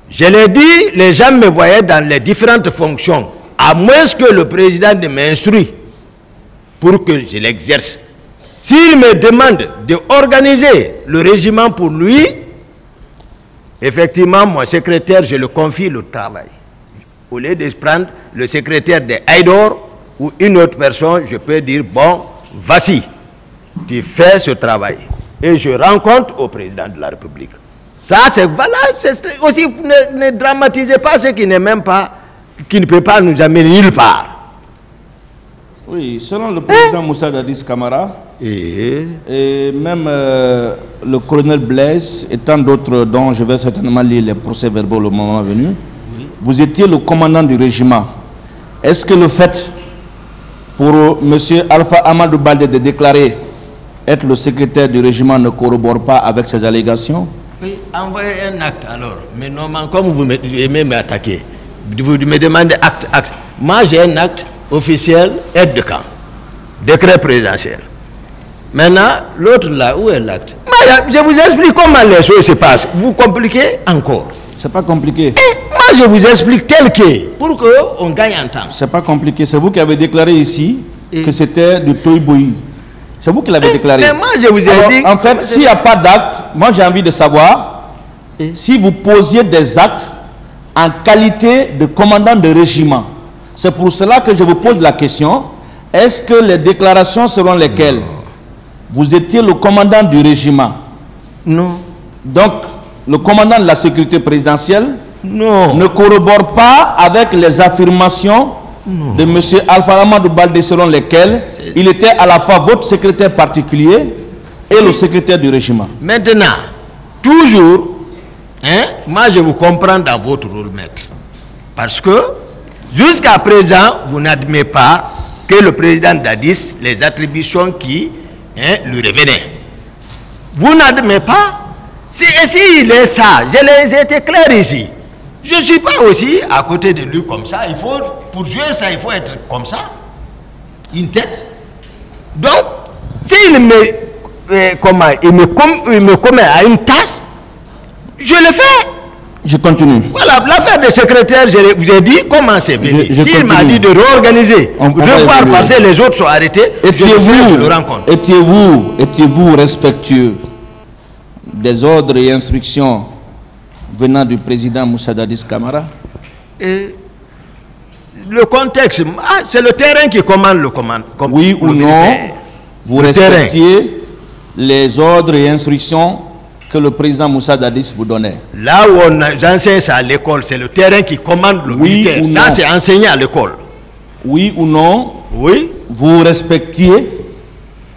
Je l'ai dit, les gens me voyaient dans les différentes fonctions, à moins que le président ne m'instruise pour que je l'exerce. S'il me demande d'organiser le régiment pour lui, effectivement, mon secrétaire, je le confie le travail. Au lieu de prendre le secrétaire de Aïdor ou une autre personne, je peux dire, bon, voici, tu fais ce travail. Et je rends compte au président de la République. Ça, c'est valable. Aussi, ne dramatisez pas ce qui n'est même pas, qui ne peut pas nous amener nulle part. Oui, selon le président Moussa Dadis Camara, et même le colonel Blaise et tant d'autres dont je vais certainement lire les procès-verbaux le moment venu, vous étiez le commandant du régiment. Est-ce que le fait pour M. Alpha Amadou Baldé de déclarer être le secrétaire du régiment ne corrobore pas avec ces allégations? Oui, envoyez un acte alors. Mais normalement, comme vous aimez m'attaquer, vous me demandez acte. Moi, j'ai un acte officiel, aide de camp, décret présidentiel. Maintenant, l'autre là, où est l'acte? Je vous explique comment les choses se passent. Vous compliquez encore. C'est pas compliqué. Moi, je vous explique tel que, pour qu'on gagne en temps. C'est pas compliqué. C'est vous qui avez déclaré ici que c'était du Toïboui. C'est vous qui l'avez déclaré. Mais moi, je vous ai dit... En fait, s'il n'y a pas d'acte, moi j'ai envie de savoir si vous posiez des actes en qualité de commandant de régiment. C'est pour cela que je vous pose la question. Est-ce que les déclarations selon lesquelles vous étiez le commandant du régiment? Non. Donc, le commandant de la sécurité présidentielle ne corrobore pas avec les affirmations de M. Alpha Amadou Baldé selon lesquelles il était à la fois votre secrétaire particulier et le secrétaire du régiment. Maintenant, toujours, moi je vous comprends dans votre rôle maître. Parce que jusqu'à présent, vous n'admettez pas que le président Dadis, les attributions qui lui revenaient. Vous n'admettez pas. Si il est ça, j'ai été clair ici. Je ne suis pas aussi à côté de lui comme ça. Il faut, pour jouer ça, il faut être comme ça. Une tête. Donc, s'il me commet à une tasse, je le fais. Je continue. Voilà, l'affaire de secrétaire, je vous ai dit comment c'est venu. S'il m'a dit de réorganiser, revoir passer, les autres sont arrêtés, je le rencontre. Étiez-vous respectueux des ordres et instructions venant du président Moussa Dadis Camara? Le contexte, c'est le terrain qui commande le commande. Oui ou non, vous respectiez les ordres et instructions que le président Moussa Dadis vous donnait? Là où j'enseigne ça à l'école, c'est le terrain qui commande le militaire. Ça, c'est enseigné à l'école. Oui ou non, oui, vous respectiez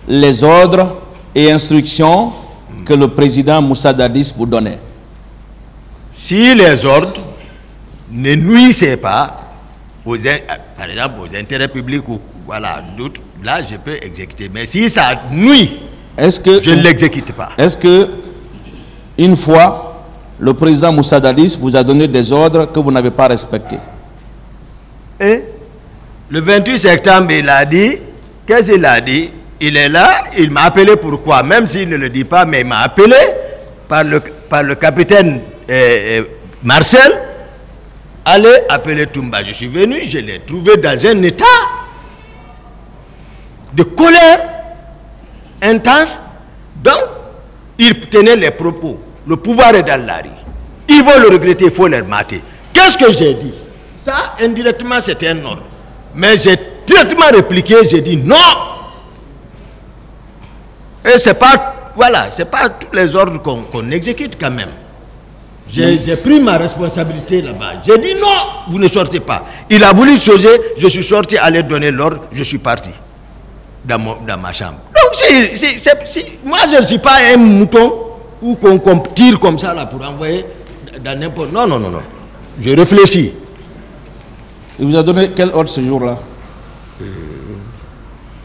les ordres et instructions que le président Moussa Dadis vous donnait? Si les ordres ne nuisaient pas, par exemple, aux intérêts publics ou voilà, d'autres, là, je peux exécuter. Mais si ça nuit je ne l'exécute pas. Est-ce que, une fois, le président Moussa Dadis vous a donné des ordres que vous n'avez pas respectés? Et le 28 septembre, il a dit, qu'est-ce qu'il a dit? Il est là, il m'a appelé pourquoi? Même s'il ne le dit pas, mais il m'a appelé par le capitaine Marcel. Allez appeler Toumba. Je suis venu, je l'ai trouvé dans un état de colère intense. Donc, il tenait les propos. Le pouvoir est dans la rue. Ils vont le regretter, il faut les mater. Qu'est-ce que j'ai dit? Ça, indirectement, c'était un ordre. Mais j'ai directement répliqué, j'ai dit non. Et c'est pas, voilà, c'est pas tous les ordres qu'on exécute quand même. J'ai pris ma responsabilité là-bas. J'ai dit non, vous ne sortez pas. Il a voulu changer, je suis sorti, aller donner l'ordre, je suis parti dans ma chambre. Donc moi je ne suis pas un mouton ou qu'on tire comme ça là pour envoyer dans n'importe... Non, non, non, non. Je réfléchis. Il vous a donné quel ordre ce jour-là?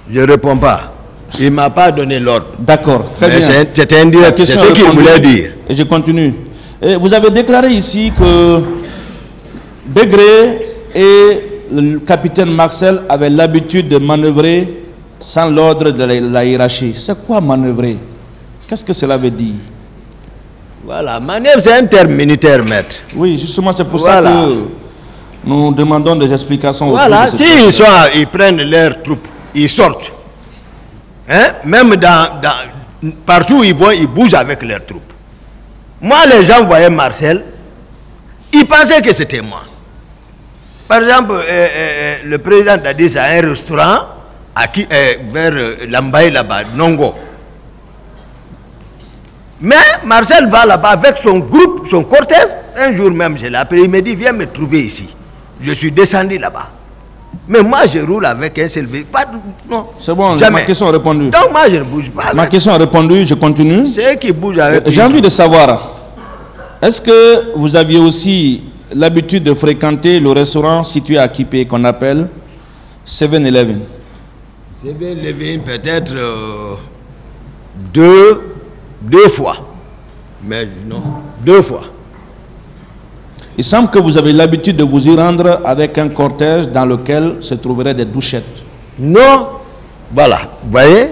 Je ne réponds pas. Il ne m'a pas donné l'ordre. D'accord, très bien. C'était indirect, c'est ce qu'il voulait dire. Et je continue. Et vous avez déclaré ici que Begré et le capitaine Marcel avaient l'habitude de manœuvrer sans l'ordre de la hiérarchie. C'est quoi manœuvrer? Qu'est-ce que cela veut dire? Voilà, manœuvre c'est un terme militaire, maître. Oui, justement, c'est pour ça que nous demandons des explications. Voilà, s'ils ils prennent leurs troupes, ils sortent. Hein? Même partout où ils vont, ils bougent avec leurs troupes. Moi, les gens voyaient Marcel, ils pensaient que c'était moi. Par exemple, le président Dadis a un restaurant vers Lambaye là-bas, Nongo. Mais Marcel va là-bas avec son groupe, son cortège. Un jour même, je l'ai appelé, il me dit, viens me trouver ici. Je suis descendu là-bas. Mais moi, je roule avec un seul véhicule. Non. C'est bon, jamais. Ma question est répondue. Donc moi, je ne bouge pas. Ma question est répondue, je continue. C'est eux qui bougent avec... J'ai envie de savoir, est-ce que vous aviez aussi l'habitude de fréquenter le restaurant situé à Kipé qu'on appelle 7-Eleven? 7-Eleven, peut-être deux fois. Mais non, 2 fois. Il semble que vous avez l'habitude de vous y rendre avec un cortège dans lequel se trouveraient des douchettes. Non. Voilà. Vous voyez,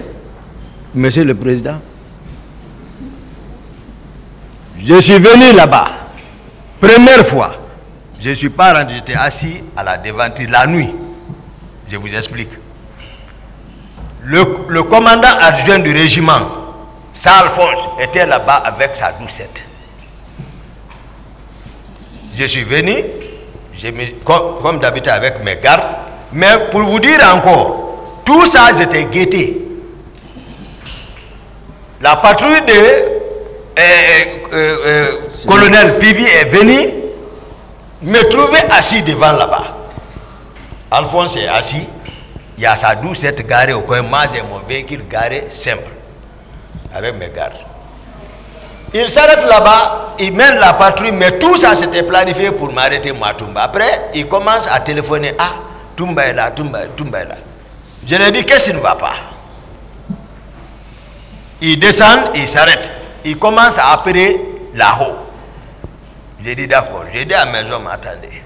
Monsieur le Président, je suis venu là-bas. Première fois. Je ne suis pas rendu, j'étais assis à la devanture la nuit. Je vous explique. Le commandant adjoint du régiment, Saint-Alphonse, était là-bas avec sa doucette. Je suis venu, comme d'habitude avec mes gardes, mais pour vous dire encore, tout ça j'étais guetté. La patrouille de colonel Pivi est venue me trouver assis devant là-bas. Alphonse est assis, il y a sa doucette garée au coin, moi j'ai mon véhicule garé simple, avec mes gardes. Il s'arrête là-bas, il mène la patrouille, mais tout ça c'était planifié pour m'arrêter moi, Toumba. Après, il commence à téléphoner, ah, Toumba est là, Toumba est là. Je lui ai dit, qu'est-ce qui ne va pas? Il descend, il s'arrête. Il commence à appeler là-haut. J'ai dit, d'accord. J'ai dit à mes hommes, attendez.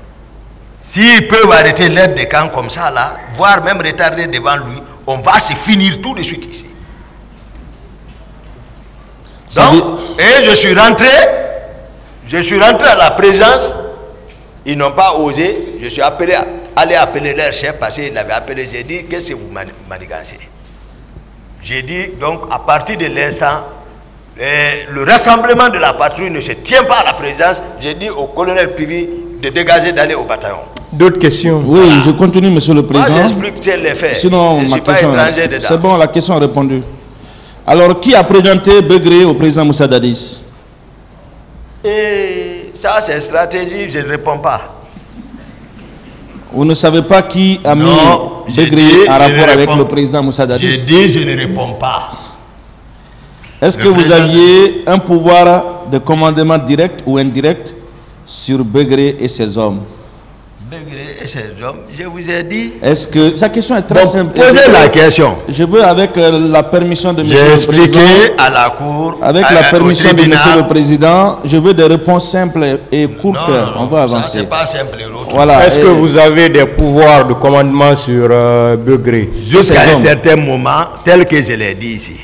S'ils peuvent arrêter l'aide de camp comme ça, là, voire même retarder devant lui, on va se finir tout de suite ici. Donc, et je suis rentré à la présence, ils n'ont pas osé, je suis allé appeler leur chef parce qu'il l'avait appelé, j'ai dit, qu'est-ce que vous manigancez? J'ai dit, donc, à partir de l'instant, le rassemblement de la patrouille ne se tient pas à la présence, j'ai dit au colonel Pivi de dégager, d'aller au bataillon. D'autres questions? Oui, voilà. Je continue, monsieur le président. Moi, j'explique les faits. Sinon, je ne suis pas étranger dedans. C'est bon, la question est répondue. Alors, qui a présenté Begré au président Moussa Dadis? Et ça, c'est une stratégie, je ne réponds pas. Vous ne savez pas qui a mis Begré en rapport avec le président Moussa Dadis? J'ai dit, je ne réponds pas. Est-ce que vous aviez un pouvoir de commandement direct ou indirect sur Begré et ses hommes? Bégré et ses hommes, je vous ai dit. Est-ce que sa question est très simple. Posez la question. Je veux, avec la permission de Monsieur le Président. J'ai expliqué à la Cour. Avec la permission de Monsieur le Président, je veux des réponses simples et courtes. On va avancer. C'est pas simple. Voilà. Est-ce que vous avez des pouvoirs de commandement sur Bégré? Jusqu'à un certain moment, tel que je l'ai dit ici.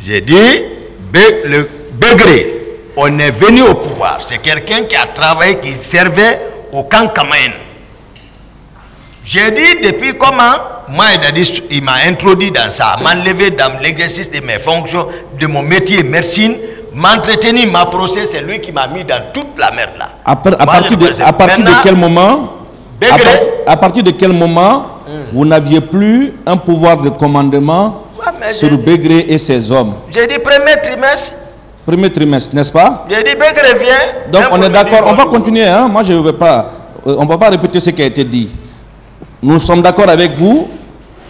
J'ai dit, le Bégré, on est venu au pouvoir. C'est quelqu'un qui a travaillé, qui servait au camp Kamaïn. J'ai dit depuis comment, moi il m'a introduit dans ça, m'a enlevé dans l'exercice de mes fonctions, de mon métier médecine, m'entretenir, m'a procès, c'est lui qui m'a mis dans toute la merde là. À partir de quel moment, à partir de quel moment vous n'aviez plus un pouvoir de commandement sur Bégré et ses hommes? J'ai dit premier trimestre. Premier trimestre, n'est-ce pas? J'ai dit Bégré vient. Donc on est d'accord, on va continuer, hein? Moi je ne veux pas, on ne va pas répéter ce qui a été dit. Nous sommes d'accord avec vous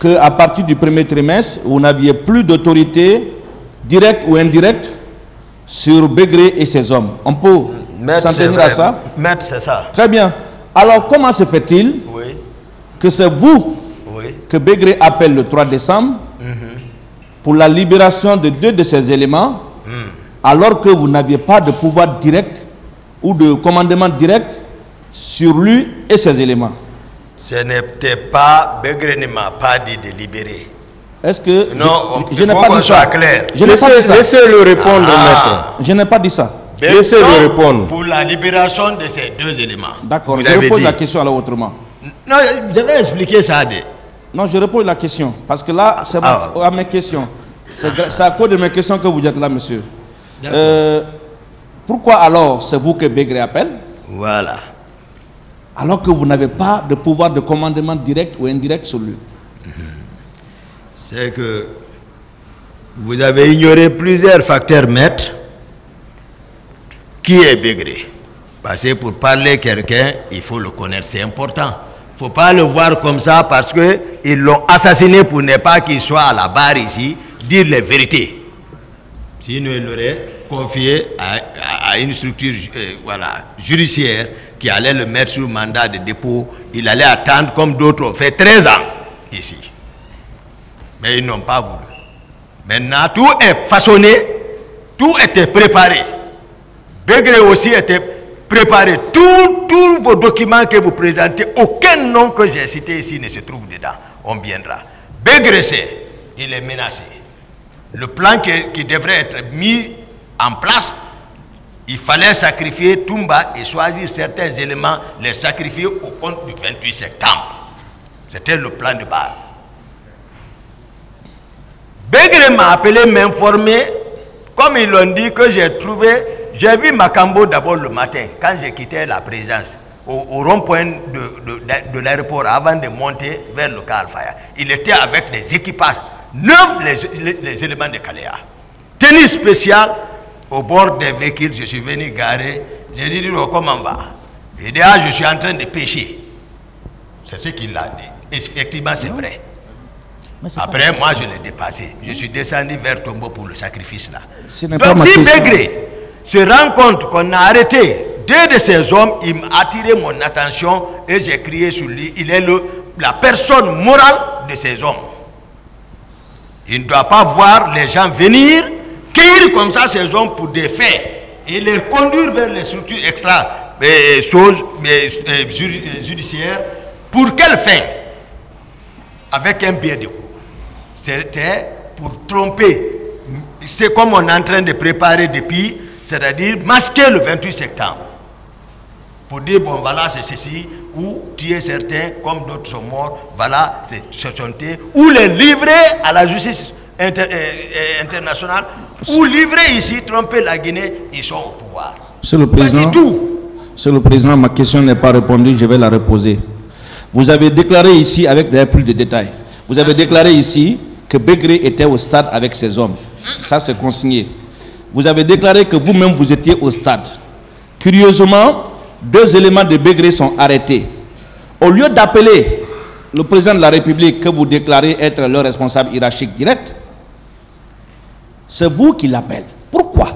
qu'à partir du premier trimestre, vous n'aviez plus d'autorité directe ou indirecte sur Bégré et ses hommes. On peut s'en tenir à ça? Maître, c'est ça. Très bien. Alors comment se fait-il que c'est vous que Bégré appelle le 3 décembre pour la libération de 2 de ces éléments, alors que vous n'aviez pas de pouvoir direct ou de commandement direct sur lui et ses éléments? Ce n'était pas, Bégré ne m'a pas dit de libérer. Est-ce que... Non, je n'ai pas dit ça. Clair. Je n'ai pas dit ça. Laissez-le répondre, maître. Je n'ai pas dit ça. Laissez-le répondre. Pour la libération de ces 2 éléments. D'accord, je repose la question alors autrement. Non, je vais expliquer ça. Non, je repose la question. Parce que là, c'est à mes questions. C'est à cause de mes questions que vous êtes là, monsieur. Pourquoi alors c'est vous que Bégré appelle? Voilà. Alors que vous n'avez pas de pouvoir de commandement direct ou indirect sur lui? C'est que vous avez ignoré plusieurs facteurs maîtres. Qui est Bégré? Parce que pour parler quelqu'un, il faut le connaître, c'est important. Il ne faut pas le voir comme ça parce qu'ils l'ont assassiné pour ne pas qu'il soit à la barre ici, dire les vérités. Sinon, il l'aurait confié à une structure judiciaire qui allait le mettre sur mandat de dépôt. Il allait attendre comme d'autres ont fait 13 ans ici. Mais ils n'ont pas voulu. Maintenant, tout est façonné, tout était préparé. Bégré aussi était préparé. Tous vos documents que vous présentez, aucun nom que j'ai cité ici ne se trouve dedans. On viendra. Bégré, il est menacé. Le plan qui devrait être mis en place, il fallait sacrifier Toumba et choisir certains éléments, les sacrifier au compte du 28 septembre. C'était le plan de base. Bégré m'a appelé m'informer, comme ils l'ont dit, que j'ai vu Makambo d'abord le matin, quand j'ai quitté la présidence, au rond-point de l'aéroport, avant de monter vers le cas Alfaya. Il était avec des équipages, 9 les éléments de Kaléa. Tenue spéciale, au bord des véhicules, je suis venu garer. J'ai dit, comment on va? Il dit, je suis en train de pêcher. C'est ce qu'il a dit. Effectivement, c'est vrai. Après, moi, je l'ai dépassé. Je suis descendu vers Tombo pour le sacrifice là. Donc, si Bégré se rend compte qu'on a arrêté 2 de ces hommes, il m'a attiré mon attention et j'ai crié sur lui. Il est la personne morale de ces hommes. Il ne doit pas voir les gens venir, cueillir comme ça ces hommes pour des faits et les conduire vers les structures judiciaires. Pour quelle fin? Avec un billet de cours. C'était pour tromper. C'est comme on est en train de préparer depuis, c'est-à-dire masquer le 28 septembre. Pour dire, bon voilà, c'est ceci, ou tuer certains, comme d'autres sont morts, voilà, c'est chanter, ou les livrer à la justice internationale, ou livrer ici, tromper la Guinée, ils sont au pouvoir. Monsieur le Président, voici tout. Monsieur le Président, ma question n'est pas répondue, je vais la reposer. Vous avez déclaré ici, avec plus de détails, vous avez déclaré ici que Bégré était au stade avec ses hommes. Ça, c'est consigné. Vous avez déclaré que vous-même, vous étiez au stade. Curieusement, 2 éléments de Bégré sont arrêtés. Au lieu d'appeler le président de la République que vous déclarez être le responsable hiérarchique direct, c'est vous qui l'appelez. Pourquoi?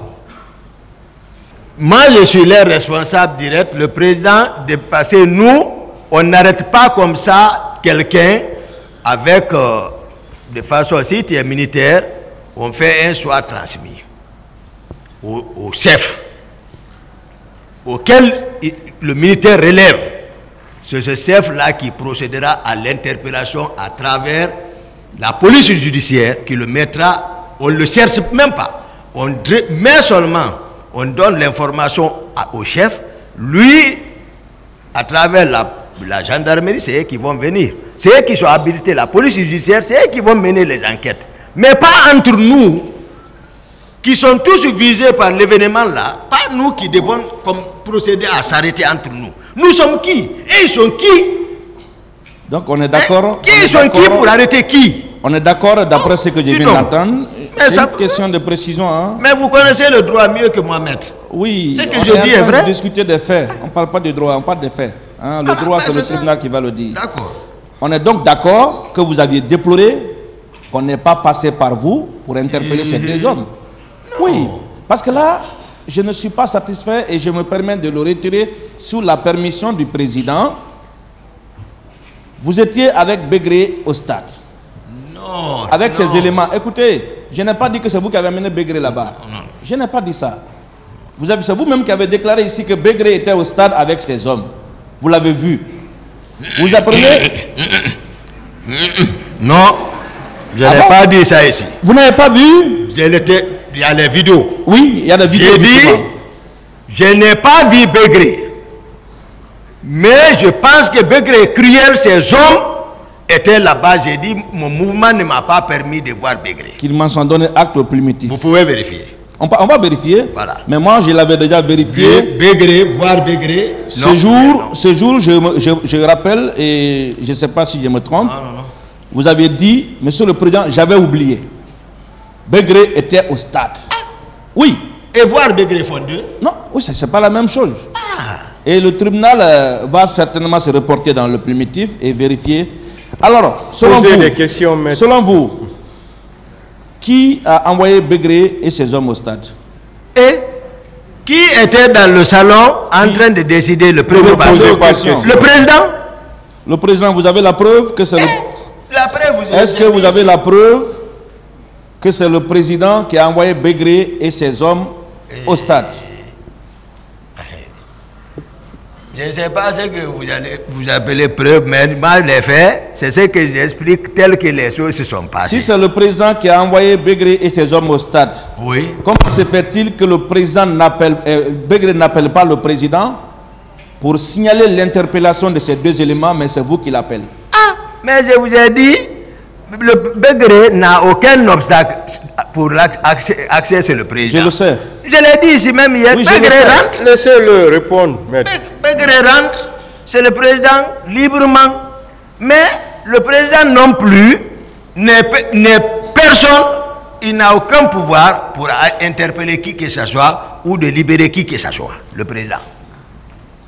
Moi, je suis leur responsable direct, le président, parce que nous, on n'arrête pas comme ça quelqu'un avec, de façon, si tu es militaire, on fait un soir transmis au chef, auquel le militaire relève. C'est ce chef-là qui procédera à l'interpellation à travers la police judiciaire qui le mettra, on ne le cherche même pas. Mais seulement, on donne l'information au chef, lui, à travers la gendarmerie, c'est eux qui vont venir. C'est eux qui sont habilités, la police judiciaire, c'est eux qui vont mener les enquêtes. Mais pas entre nous, qui sont tous visés par l'événement là, pas nous qui devons procéder à s'arrêter entre nous. Nous sommes qui? Et ils sont qui? Donc on est d'accord. Qui sont qui pour arrêter qui? On est d'accord d'après ce que je viens d'entendre. C'est une question de précision. Hein? Mais vous connaissez le droit mieux que moi, maître. Oui, ce que je dis est vrai. On discuter des faits. On ne parle pas de droit, on parle des faits. Hein? Le droit, c'est le tribunal qui va le dire. D'accord. On est donc d'accord que vous aviez déploré qu'on n'ait pas passé par vous pour interpeller ces deux hommes. Non. Oui, parce que là, je ne suis pas satisfait et je me permets de le retirer sous la permission du président. Vous étiez avec Begré au stade. Non. Avec ces éléments. Écoutez, je n'ai pas dit que c'est vous qui avez amené Begré là-bas. Je n'ai pas dit ça. C'est vous-même qui avez déclaré ici que Begré était au stade avec ces hommes. Vous l'avez vu. Vous apprenez? Non. Je n'ai pas dit ça ici. Vous n'avez pas vu? Il y a les vidéos. Oui, il y a des vidéos. J'ai dit, je n'ai pas vu Begré. Mais je pense que Begré Cruel, ces hommes étaient là-bas. J'ai dit, mon mouvement ne m'a pas permis de voir Begré. Qu'ils m'en sont donné acte primitif. Vous pouvez vérifier. On va vérifier. Voilà. Mais moi, je l'avais déjà vérifié. Begré, voir Begré. Ce jour, je rappelle, et je ne sais pas si je me trompe, vous avez dit, monsieur le président, j'avais oublié. Begré était au stade. Oui. Et voir Begré fondé? Non, oui, ce n'est pas la même chose. Et le tribunal va certainement se reporter dans le primitif et vérifier. Alors, selon vous, qui a envoyé Begré et ses hommes au stade? Et qui était dans le salon en train de décider le premier Le président? Le président, vous avez la preuve que c'est Est-ce que vous avez la preuve que c'est le président qui a envoyé Begré et ses hommes au stade? Je ne sais pas ce que vous appelez preuve, mais moi, les faits, c'est ce que j'explique tel que les choses se sont passées. Si c'est le président qui a envoyé Begré et ses hommes au stade, oui. Comment se fait-il que le président Begré n'appelle pas le président pour signaler l'interpellation de ces deux éléments, mais c'est vous qui l'appelez? Ah, mais je vous ai dit, le Begré n'a aucun obstacle pour accès sur le président. Je le sais. Je l'ai dit ici même hier. Oui, Begré rentre. Laissez-le répondre. Begré rentre, c'est le président librement. Mais le président non plus n'est personne. Il n'a aucun pouvoir pour interpeller qui que ce soit ou de libérer qui que ce soit. Le président.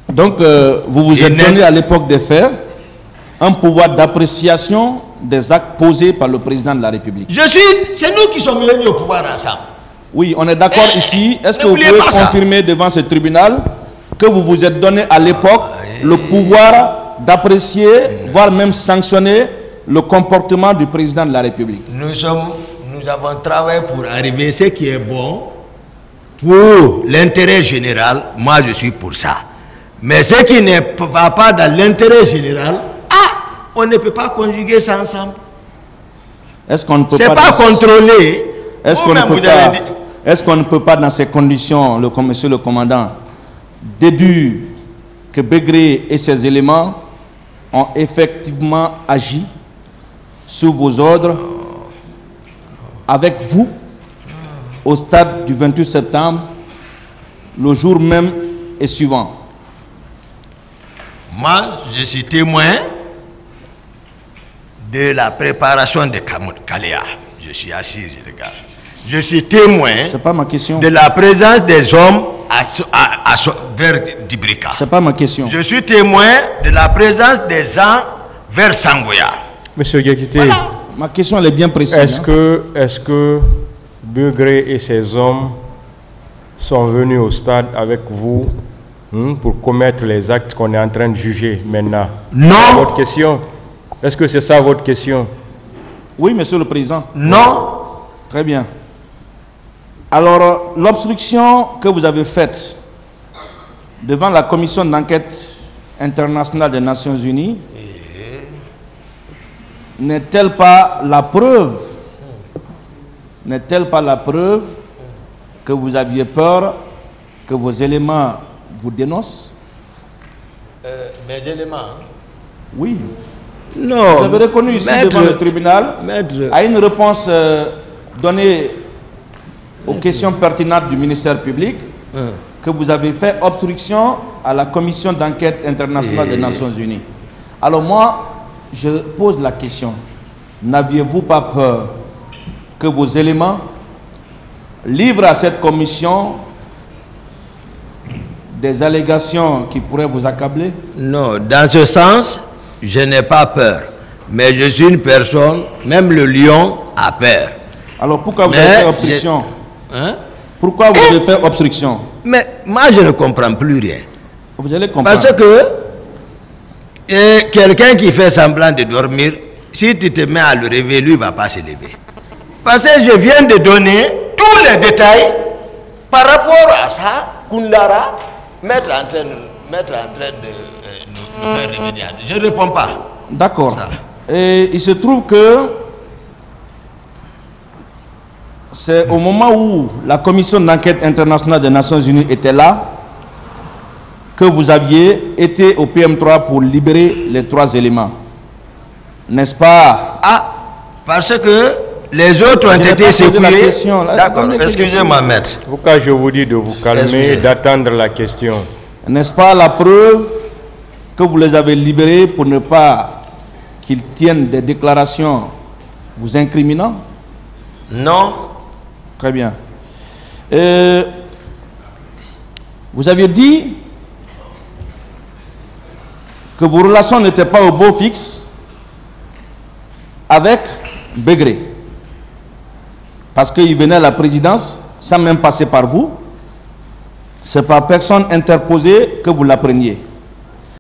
Donc, vous vous êtes donné à l'époque des faits un pouvoir d'appréciation des actes posés par le président de la République. C'est nous qui sommes venus au pouvoir ensemble. Oui, on est d'accord ici. Est-ce que vous pouvez confirmer devant ce tribunal que vous vous êtes donné à l'époque le pouvoir d'apprécier, voire même sanctionner le comportement du président de la République? Nous avons travaillé pour arriver à ce qui est bon pour l'intérêt général. Moi, je suis pour ça. Mais ce qui ne va pas dans l'intérêt général, on ne peut pas conjuguer ça ensemble. Est-ce qu'on ne peut pas contrôler? Est-ce qu'on ne peut pas, dans ces conditions, monsieur le commandant, déduire que Begré et ses éléments ont effectivement agi sous vos ordres avec vous au stade du 28 septembre, le jour même et suivant? Moi, je suis témoin de la préparation de Kaléa. Je suis assis, je regarde. Je suis témoin de la présence des hommes vers Dibrika. C'est pas ma question. Je suis témoin de la présence des gens vers Sangoya. Monsieur Diakité, voilà. Ma question elle est bien précise. Est-ce que Begré et ses hommes sont venus au stade avec vous pour commettre les actes qu'on est en train de juger maintenant? Non. Votre question? Est-ce que c'est ça votre question? Oui, Monsieur le Président. Non. Très bien. Alors, l'obstruction que vous avez faite devant la commission d'enquête internationale des Nations Unies n'est-elle pas la preuve que vous aviez peur que vos éléments vous dénoncent? Mes éléments? Oui. Non. Vous avez reconnu ici devant le tribunal, à une réponse donnée aux questions pertinentes du ministère public, que vous avez fait obstruction à la commission d'enquête internationale des Nations Unies. Alors moi, je pose la question. N'aviez-vous pas peur que vos éléments livrent à cette commission des allégations qui pourraient vous accabler? Non, dans ce sens, je n'ai pas peur. Mais je suis une personne, même le lion a peur. Alors pourquoi vous avez fait obstruction? Pourquoi vous avez fait obstruction? Mais moi, je ne comprends plus rien. Vous allez comprendre. Parce que quelqu'un qui fait semblant de dormir, si tu te mets à le réveiller, lui ne va pas se lever. Parce que je viens de donner tous les détails par rapport à ça. Koundara, mettre en train de nous faire revenir. Je ne réponds pas. D'accord. Et il se trouve que c'est au moment où la commission d'enquête internationale des Nations Unies était là que vous aviez été au PM3 pour libérer les 3 éléments. N'est-ce pas? Ah, parce que les autres ont été secoués. D'accord, excusez-moi, maître. Pourquoi je vous dis de vous calmer et d'attendre la question? N'est-ce pas la preuve que vous les avez libérés pour ne pas qu'ils tiennent des déclarations vous incriminant? Non. Très bien. Vous aviez dit que vos relations n'étaient pas au beau fixe avec Begré, parce qu'il venait à la présidence sans même passer par vous. C'est par personne interposée que vous l'appreniez.